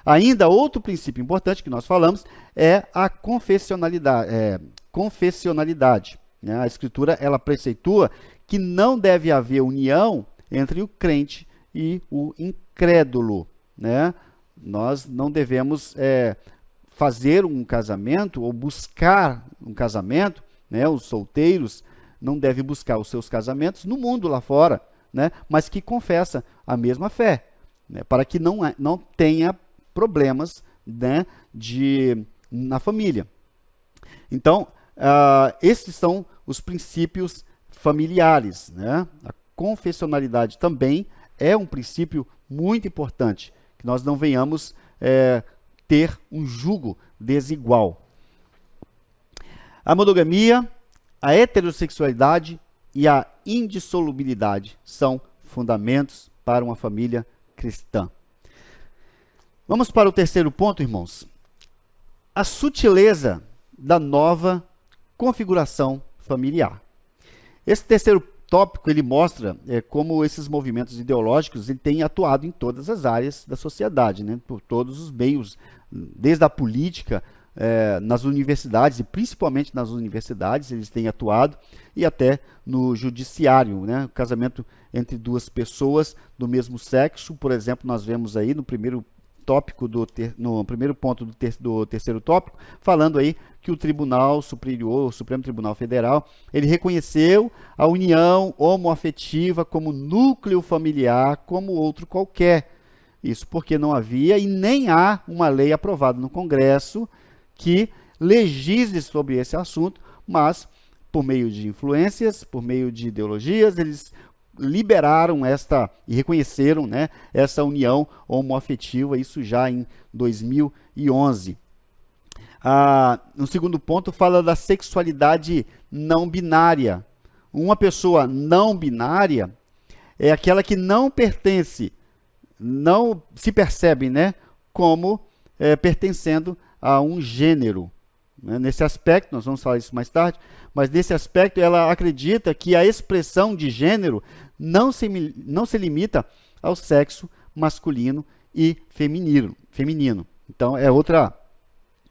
Ainda outro princípio importante que nós falamos é a confessionalidade. Né? A Escritura, ela preceitua que não deve haver união entre o crente e o incrédulo. Né? Nós não devemos fazer um casamento ou buscar um casamento, né? Os solteiros não devem buscar os seus casamentos no mundo lá fora, né? Mas que confessa a mesma fé, né? Para que não tenha problemas, né, na família. Então, esses são os princípios familiares, né? A confessionalidade também é um princípio muito importante, que nós não venhamos ter um jugo desigual. A monogamia, a heterossexualidade e a indissolubilidade são fundamentos para uma família cristã. Vamos para o terceiro ponto, irmãos. A sutileza da nova configuração familiar. Esse terceiro tópico, ele mostra como esses movimentos ideológicos têm atuado em todas as áreas da sociedade, né? Por todos os meios, desde a política, nas universidades, e principalmente nas universidades, eles têm atuado, e até no judiciário, né? O casamento entre duas pessoas do mesmo sexo, por exemplo, nós vemos aí no primeiro tópico no primeiro ponto do terceiro tópico, falando aí que o Tribunal Superior, o Supremo Tribunal Federal, ele reconheceu a união homoafetiva como núcleo familiar, como outro qualquer. Isso porque não havia e nem há uma lei aprovada no Congresso que legisle sobre esse assunto, mas por meio de influências, por meio de ideologias, eles liberaram esta e reconheceram, né, essa união homoafetiva, isso já em 2011. No segundo ponto, fala da sexualidade não binária. Uma pessoa não binária é aquela que não pertence, não se percebe, né, como pertencendo a um gênero. Nesse aspecto, nós vamos falar isso mais tarde, mas nesse aspecto ela acredita que a expressão de gênero não se limita ao sexo masculino e feminino. Então é outra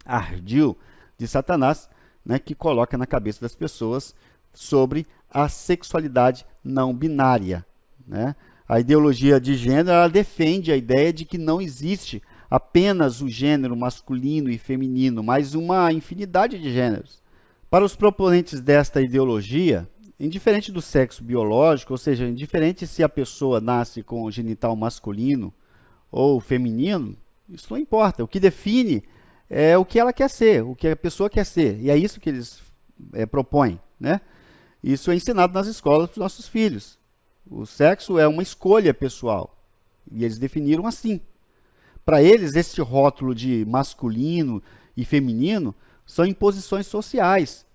ardil de Satanás, né, que coloca na cabeça das pessoas sobre a sexualidade não binária, né? A ideologia de gênero, ela defende a ideia de que não existe apenas o gênero masculino e feminino, mas uma infinidade de gêneros. Para os proponentes desta ideologia, indiferente do sexo biológico, ou seja, indiferente se a pessoa nasce com o genital masculino ou feminino, isso não importa. O que define é o que ela quer ser, o que a pessoa quer ser. E é isso que eles propõem, né? Isso é ensinado nas escolas para os nossos filhos. O sexo é uma escolha pessoal. E eles definiram assim. Para eles, esse rótulo de masculino e feminino são imposições sociais.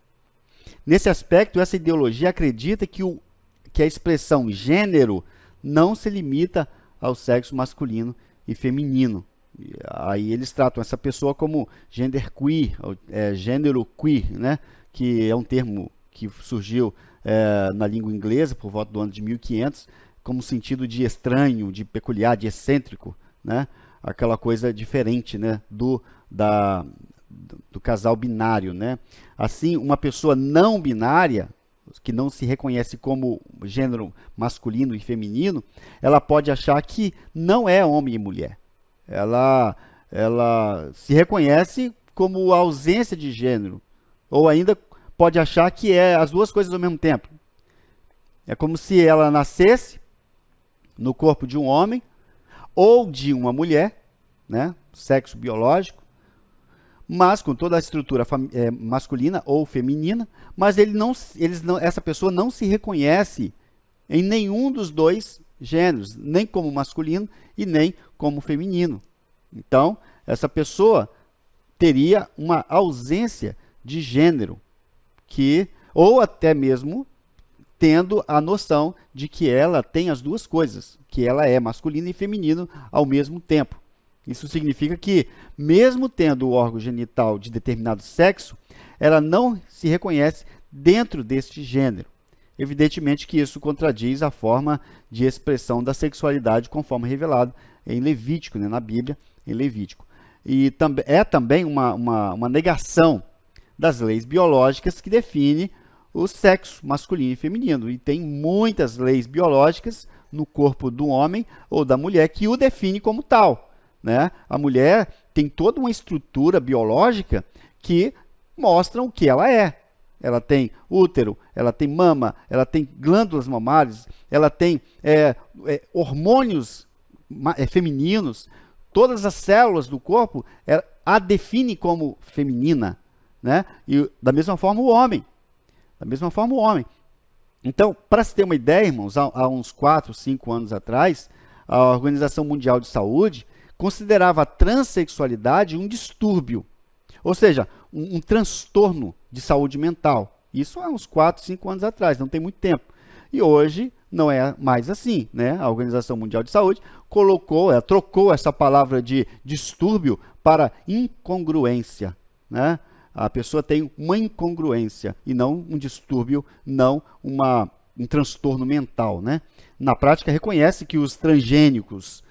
Nesse aspecto, essa ideologia acredita que a expressão gênero não se limita ao sexo masculino e feminino. Aí eles tratam essa pessoa como genderqueer, gênero queer, né? Que é um termo que surgiu na língua inglesa por volta do ano de 1500, como sentido de estranho, de peculiar, de excêntrico, né? Aquela coisa diferente, né? do casal binário, né? Assim, uma pessoa não binária, que não se reconhece como gênero masculino e feminino, ela pode achar que não é homem e mulher. Ela se reconhece como ausência de gênero, ou ainda pode achar que é as duas coisas ao mesmo tempo. É como se ela nascesse no corpo de um homem ou de uma mulher, né, sexo biológico, mas com toda a estrutura masculina ou feminina, mas essa pessoa não se reconhece em nenhum dos dois gêneros, nem como masculino e nem como feminino. Então, essa pessoa teria uma ausência de gênero, ou até mesmo tendo a noção de que ela tem as duas coisas, que ela é masculino e feminino ao mesmo tempo. Isso significa que, mesmo tendo o órgão genital de determinado sexo, ela não se reconhece dentro deste gênero. Evidentemente que isso contradiz a forma de expressão da sexualidade conforme revelado em Levítico, né, na Bíblia, em Levítico. E é também uma negação das leis biológicas que define o sexo masculino e feminino. E tem muitas leis biológicas no corpo do homem ou da mulher que o define como tal, né? A mulher tem toda uma estrutura biológica que mostra o que ela é. Ela tem útero, ela tem mama, ela tem glândulas mamárias, ela tem hormônios femininos. Todas as células do corpo a define como feminina, né? E da mesma forma o homem. Então, para se ter uma ideia, irmãos, há uns 4, 5 anos atrás, a Organização Mundial de Saúde considerava a transexualidade um distúrbio, ou seja, um transtorno de saúde mental. Isso há uns 4, 5 anos atrás, não tem muito tempo. E hoje não é mais assim, né? A Organização Mundial de Saúde trocou essa palavra de distúrbio para incongruência, né? A pessoa tem uma incongruência e não um distúrbio, não um transtorno mental, né? Na prática, reconhece que os transgêneros,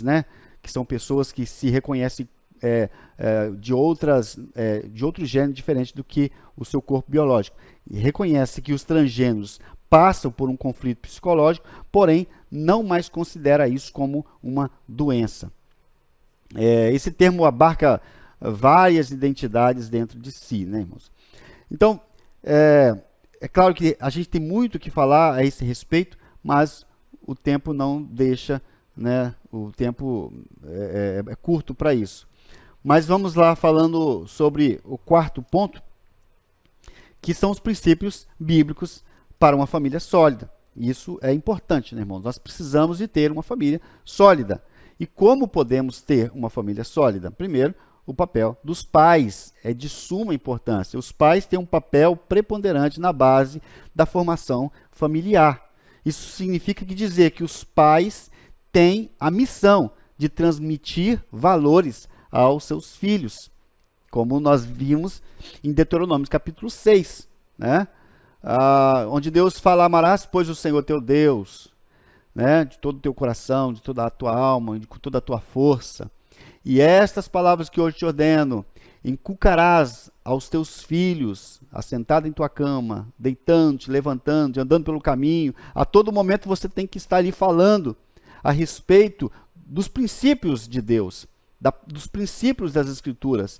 né? Que são pessoas que se reconhecem de outro gênero diferente do que o seu corpo biológico. E reconhece que os transgêneros passam por um conflito psicológico, porém não mais considera isso como uma doença. Esse termo abarca várias identidades dentro de si, né, irmãos? Então, é claro que a gente tem muito o que falar a esse respeito, mas o tempo não deixa, né? O tempo é curto para isso. Mas vamos lá falando sobre o quarto ponto, que são os princípios bíblicos para uma família sólida. Isso é importante, né, irmãos? Nós precisamos de ter uma família sólida. E como podemos ter uma família sólida? Primeiro, o papel dos pais é de suma importância. Os pais têm um papel preponderante na base da formação familiar. Isso significa dizer que os pais têm a missão de transmitir valores aos seus filhos, como nós vimos em Deuteronômio capítulo 6, né? Onde Deus fala: amarás, pois, o Senhor teu Deus, né? De todo o teu coração, de toda a tua alma, de toda a tua força. E estas palavras que hoje te ordeno, inculcarás aos teus filhos, assentado em tua cama, deitando-te, levantando, andando pelo caminho. A todo momento você tem que estar ali falando a respeito dos princípios de Deus, dos princípios das Escrituras,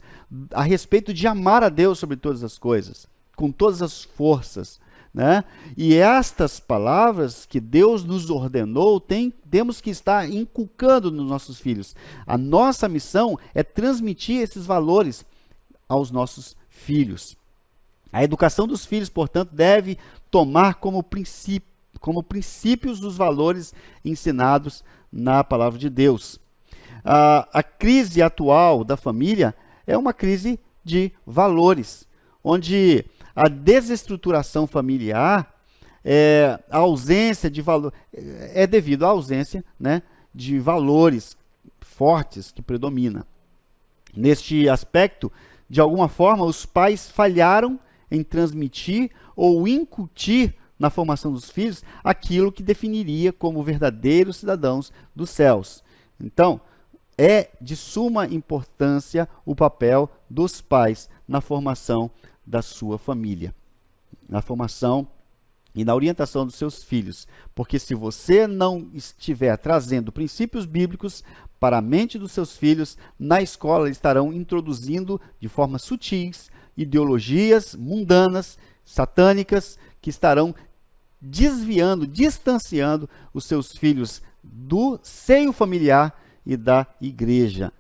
a respeito de amar a Deus sobre todas as coisas, com todas as forças, né? E estas palavras que Deus nos ordenou, temos que estar inculcando nos nossos filhos. A nossa missão é transmitir esses valores aos nossos filhos. A educação dos filhos, portanto, deve tomar como princípios os valores ensinados na palavra de Deus. A crise atual da família é uma crise de valores, onde a desestruturação familiar, a ausência de valor, é devido à ausência, né, de valores fortes que predomina. Neste aspecto, de alguma forma, os pais falharam em transmitir ou incutir na formação dos filhos aquilo que definiria como verdadeiros cidadãos dos céus. Então, é de suma importância o papel dos pais na formação da sua família, na formação e na orientação dos seus filhos. Porque se você não estiver trazendo princípios bíblicos para a mente dos seus filhos, na escola eles estarão introduzindo de forma sutis ideologias mundanas, satânicas, que estarão desviando, distanciando os seus filhos do seio familiar e da igreja.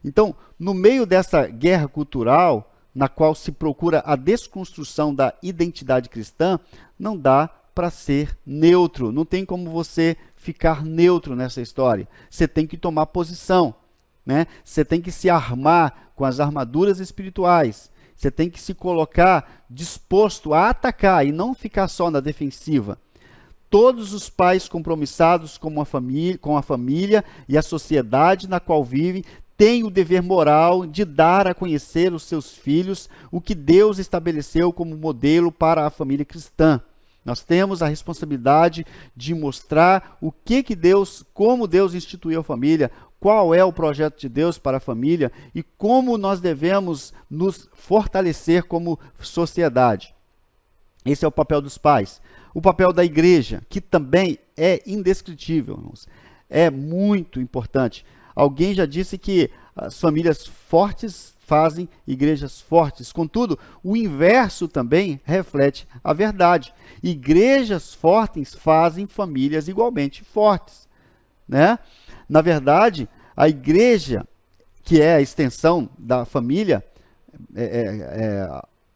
Então, no meio dessa guerra cultural, na qual se procura a desconstrução da identidade cristã, não dá para ser neutro. Não tem como você ficar neutro nessa história. Você tem que tomar posição, né? Você tem que se armar com as armaduras espirituais. Você tem que se colocar disposto a atacar e não ficar só na defensiva. Todos os pais compromissados com a família e a sociedade na qual vivem têm o dever moral de dar a conhecer aos seus filhos o que Deus estabeleceu como modelo para a família cristã. Nós temos a responsabilidade de mostrar como Deus instituiu a família, qual é o projeto de Deus para a família e como nós devemos nos fortalecer como sociedade. Esse é o papel dos pais. O papel da igreja, que também é indescritível, irmãos, é muito importante. Alguém já disse que as famílias fortes fazem igrejas fortes. Contudo, o inverso também reflete a verdade. Igrejas fortes fazem famílias igualmente fortes, né? Na verdade, a igreja, que é a extensão da família,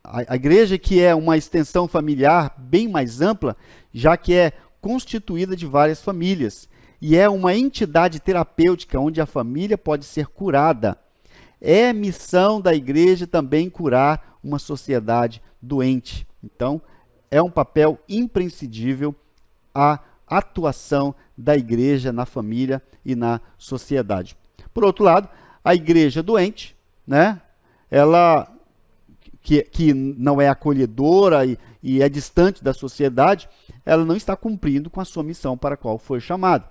a igreja que é uma extensão familiar bem mais ampla, já que é constituída de várias famílias. E é uma entidade terapêutica onde a família pode ser curada. É missão da igreja também curar uma sociedade doente. Então, é um papel imprescindível a atuação da igreja na família e na sociedade. Por outro lado, a igreja doente, né? Ela que não é acolhedora e é distante da sociedade, ela não está cumprindo com a sua missão para a qual foi chamada.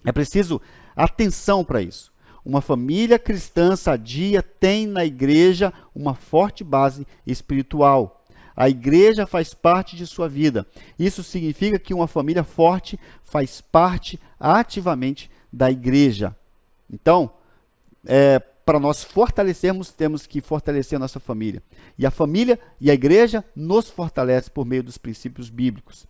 É preciso atenção para isso. Uma família cristã sadia tem na igreja uma forte base espiritual. A igreja faz parte de sua vida. Isso significa que uma família forte faz parte ativamente da igreja. Então, para nós fortalecermos, temos que fortalecer a nossa família. E a família e a igreja nos fortalece por meio dos princípios bíblicos.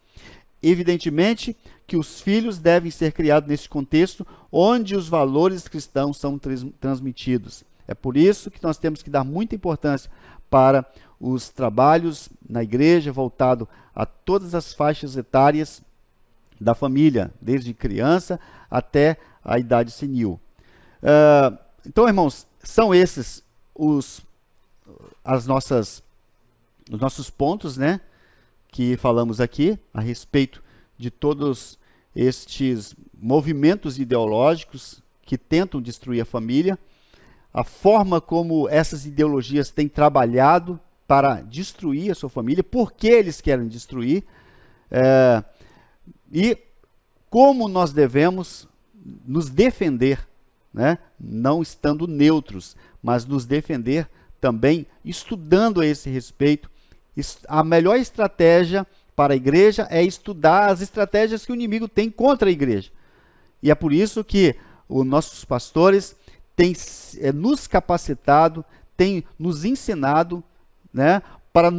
Evidentemente que os filhos devem ser criados nesse contexto onde os valores cristãos são transmitidos. É por isso que nós temos que dar muita importância para os trabalhos na igreja voltado a todas as faixas etárias da família, desde criança até a idade senil. Então, irmãos, são esses os nossos pontos, né, que falamos aqui a respeito de todos estes movimentos ideológicos que tentam destruir a família, a forma como essas ideologias têm trabalhado para destruir a sua família, por que eles querem destruir, e como nós devemos nos defender, né? Não estando neutros, mas nos defender também estudando a esse respeito. A melhor estratégia para a igreja é estudar as estratégias que o inimigo tem contra a igreja. E é por isso que os nossos pastores têm nos capacitado, têm nos ensinado, né, para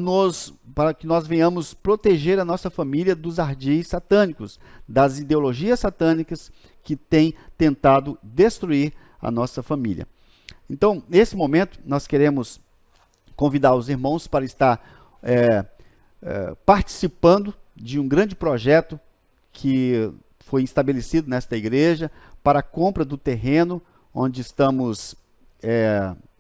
que nós venhamos proteger a nossa família dos ardis satânicos, das ideologias satânicas que têm tentado destruir a nossa família. Então, nesse momento, nós queremos convidar os irmãos para estar participando de um grande projeto que foi estabelecido nesta igreja para a compra do terreno onde estamos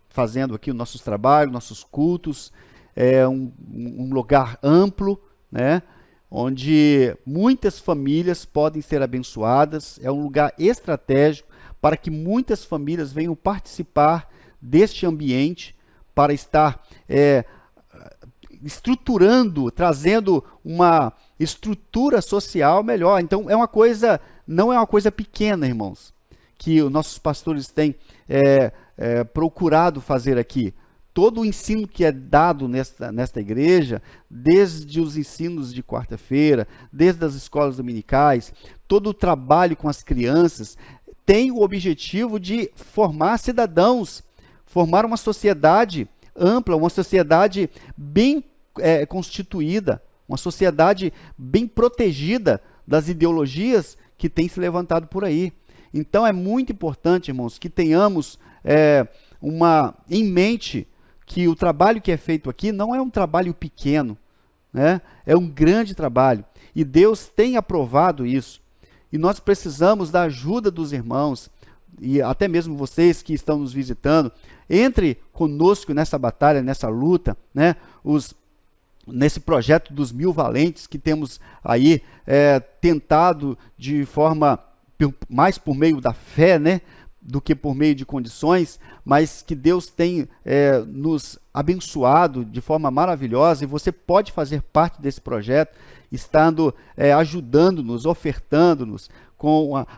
fazendo aqui os nossos trabalhos, nossos cultos. É um lugar amplo, né, onde muitas famílias podem ser abençoadas. É um lugar estratégico para que muitas famílias venham participar deste ambiente, para estar estruturando, trazendo uma estrutura social melhor. Então, não é uma coisa pequena, irmãos, que os nossos pastores têm procurado fazer aqui. Todo o ensino que é dado nesta igreja, desde os ensinos de quarta-feira, desde as escolas dominicais, todo o trabalho com as crianças, tem o objetivo de formar cidadãos, formar uma sociedade ampla, uma sociedade bem constituída, uma sociedade bem protegida das ideologias que têm se levantado por aí. Então é muito importante, irmãos, que tenhamos em mente que o trabalho que é feito aqui não é um trabalho pequeno, né? É um grande trabalho. E Deus tem aprovado isso. E nós precisamos da ajuda dos irmãos, e até mesmo vocês que estão nos visitando. Entre conosco nessa batalha, nessa luta, né? Nesse projeto dos 1000 valentes que temos aí tentado de forma mais por meio da fé, né, do que por meio de condições, mas que Deus tem nos abençoado de forma maravilhosa, e você pode fazer parte desse projeto, estando ajudando-nos, ofertando-nos,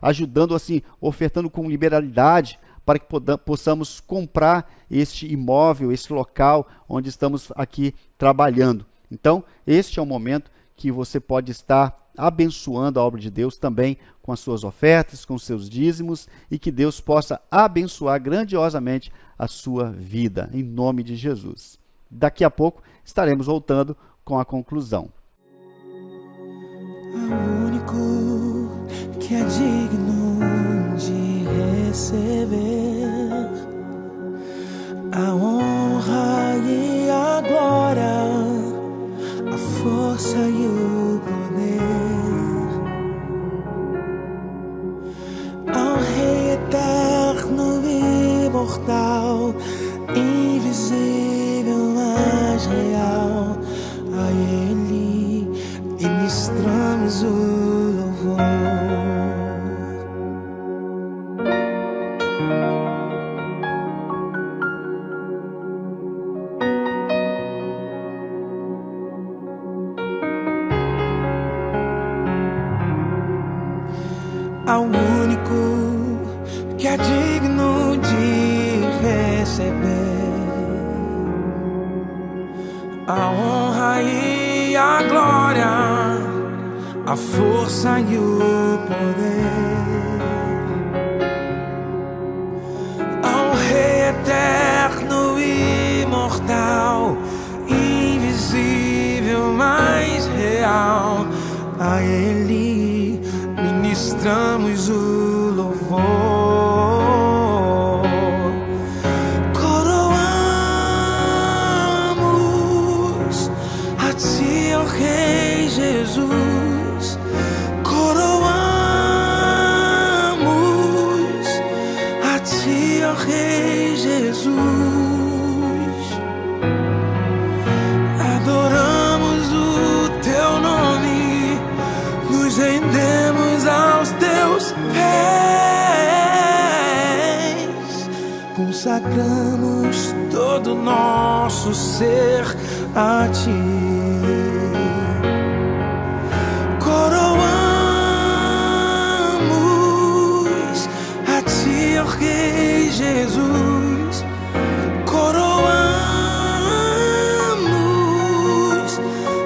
ajudando assim, ofertando com liberalidade, para que possamos comprar este imóvel, este local onde estamos aqui trabalhando. Então, este é o momento que você pode estar abençoando a obra de Deus também com as suas ofertas, com os seus dízimos, e que Deus possa abençoar grandiosamente a sua vida, em nome de Jesus. Daqui a pouco estaremos voltando com a conclusão. O único que é digno de receber a honra e a glória, a força e o poder, ao Rei eterno e imortal, invisível, mas real, a Ele ministramos o louvor. Ao único que é digno de receber a honra e a glória, a força e o poder, ao Rei eterno e imortal, invisível, mas real, a Ele ministramos o louvor. Rei Jesus. Adoramos o teu nome, nos rendemos aos teus pés, consagramos todo nosso ser a ti. Coroamos a ti, ó Rei Jesus. Coroamos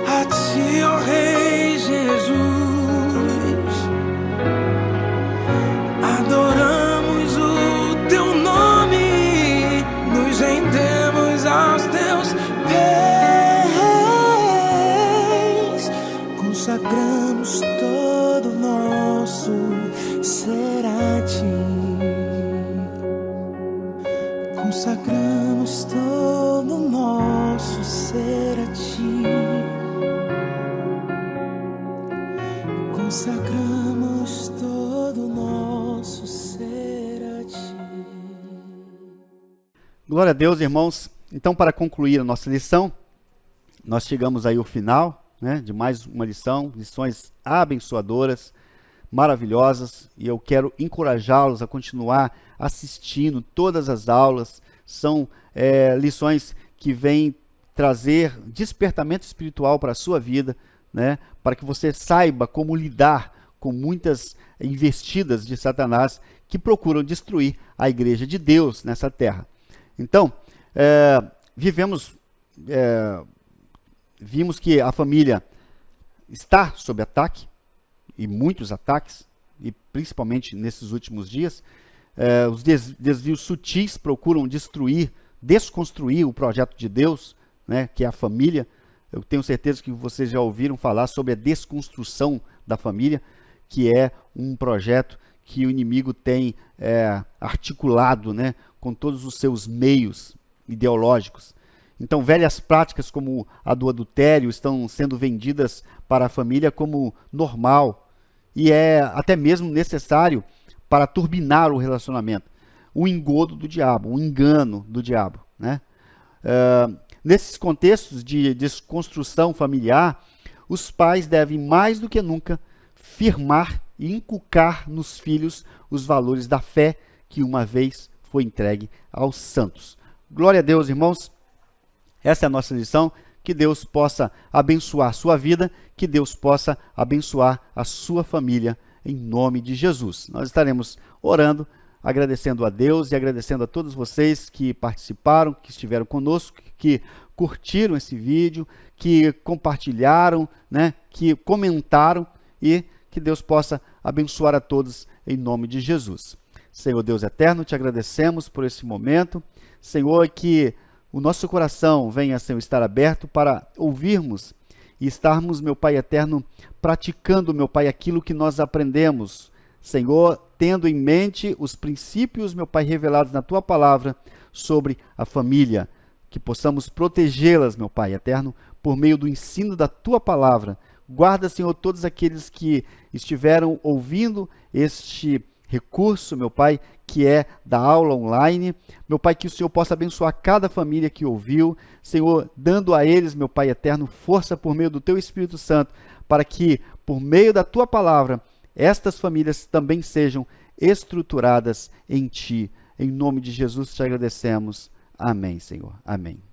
a ti, ó Rei Jesus. Adoramos o teu nome, nos rendemos aos teus pés, consagramos todo nosso ser a ti. Consagramos todo nosso ser a ti. Consagramos todo nosso ser a ti. Glória a Deus, irmãos. Então, para concluir a nossa lição, nós chegamos aí ao final, né, de mais uma lição, lições abençoadoras, maravilhosas, e eu quero encorajá-los a continuar assistindo todas as aulas. São lições que vêm trazer despertamento espiritual para a sua vida, né, para que você saiba como lidar com muitas investidas de Satanás que procuram destruir a igreja de Deus nessa terra. Então, vimos que a família está sob ataque, e muitos ataques, e principalmente nesses últimos dias. Os desvios sutis procuram desconstruir o projeto de Deus, né, que é a família. Eu tenho certeza que vocês já ouviram falar sobre a desconstrução da família, que é um projeto que o inimigo tem articulado, né, com todos os seus meios ideológicos. Então, velhas práticas como a do adultério estão sendo vendidas para a família como normal, e é até mesmo necessário para turbinar o relacionamento. O engodo do diabo, o engano do diabo, né? Nesses contextos de desconstrução familiar, os pais devem mais do que nunca firmar e inculcar nos filhos os valores da fé que uma vez foi entregue aos santos. Glória a Deus, irmãos. Essa é a nossa lição. Que Deus possa abençoar a sua vida, que Deus possa abençoar a sua família, em nome de Jesus. Nós estaremos orando, agradecendo a Deus e agradecendo a todos vocês que participaram, que estiveram conosco, que curtiram esse vídeo, que compartilharam, né, que comentaram, e que Deus possa abençoar a todos em nome de Jesus. Senhor Deus eterno, te agradecemos por esse momento. Senhor, que o nosso coração venha, Senhor, estar aberto para ouvirmos e estarmos, meu Pai eterno, praticando, meu Pai, aquilo que nós aprendemos. Senhor, tendo em mente os princípios, meu Pai, revelados na Tua palavra sobre a família, que possamos protegê-las, meu Pai eterno, por meio do ensino da Tua palavra. Guarda, Senhor, todos aqueles que estiveram ouvindo este recurso, meu Pai, que é da aula online. Meu Pai, que o Senhor possa abençoar cada família que ouviu, Senhor, dando a eles, meu Pai eterno, força por meio do Teu Espírito Santo, para que, por meio da Tua palavra, estas famílias também sejam estruturadas em Ti. Em nome de Jesus te agradecemos. Amém, Senhor. Amém.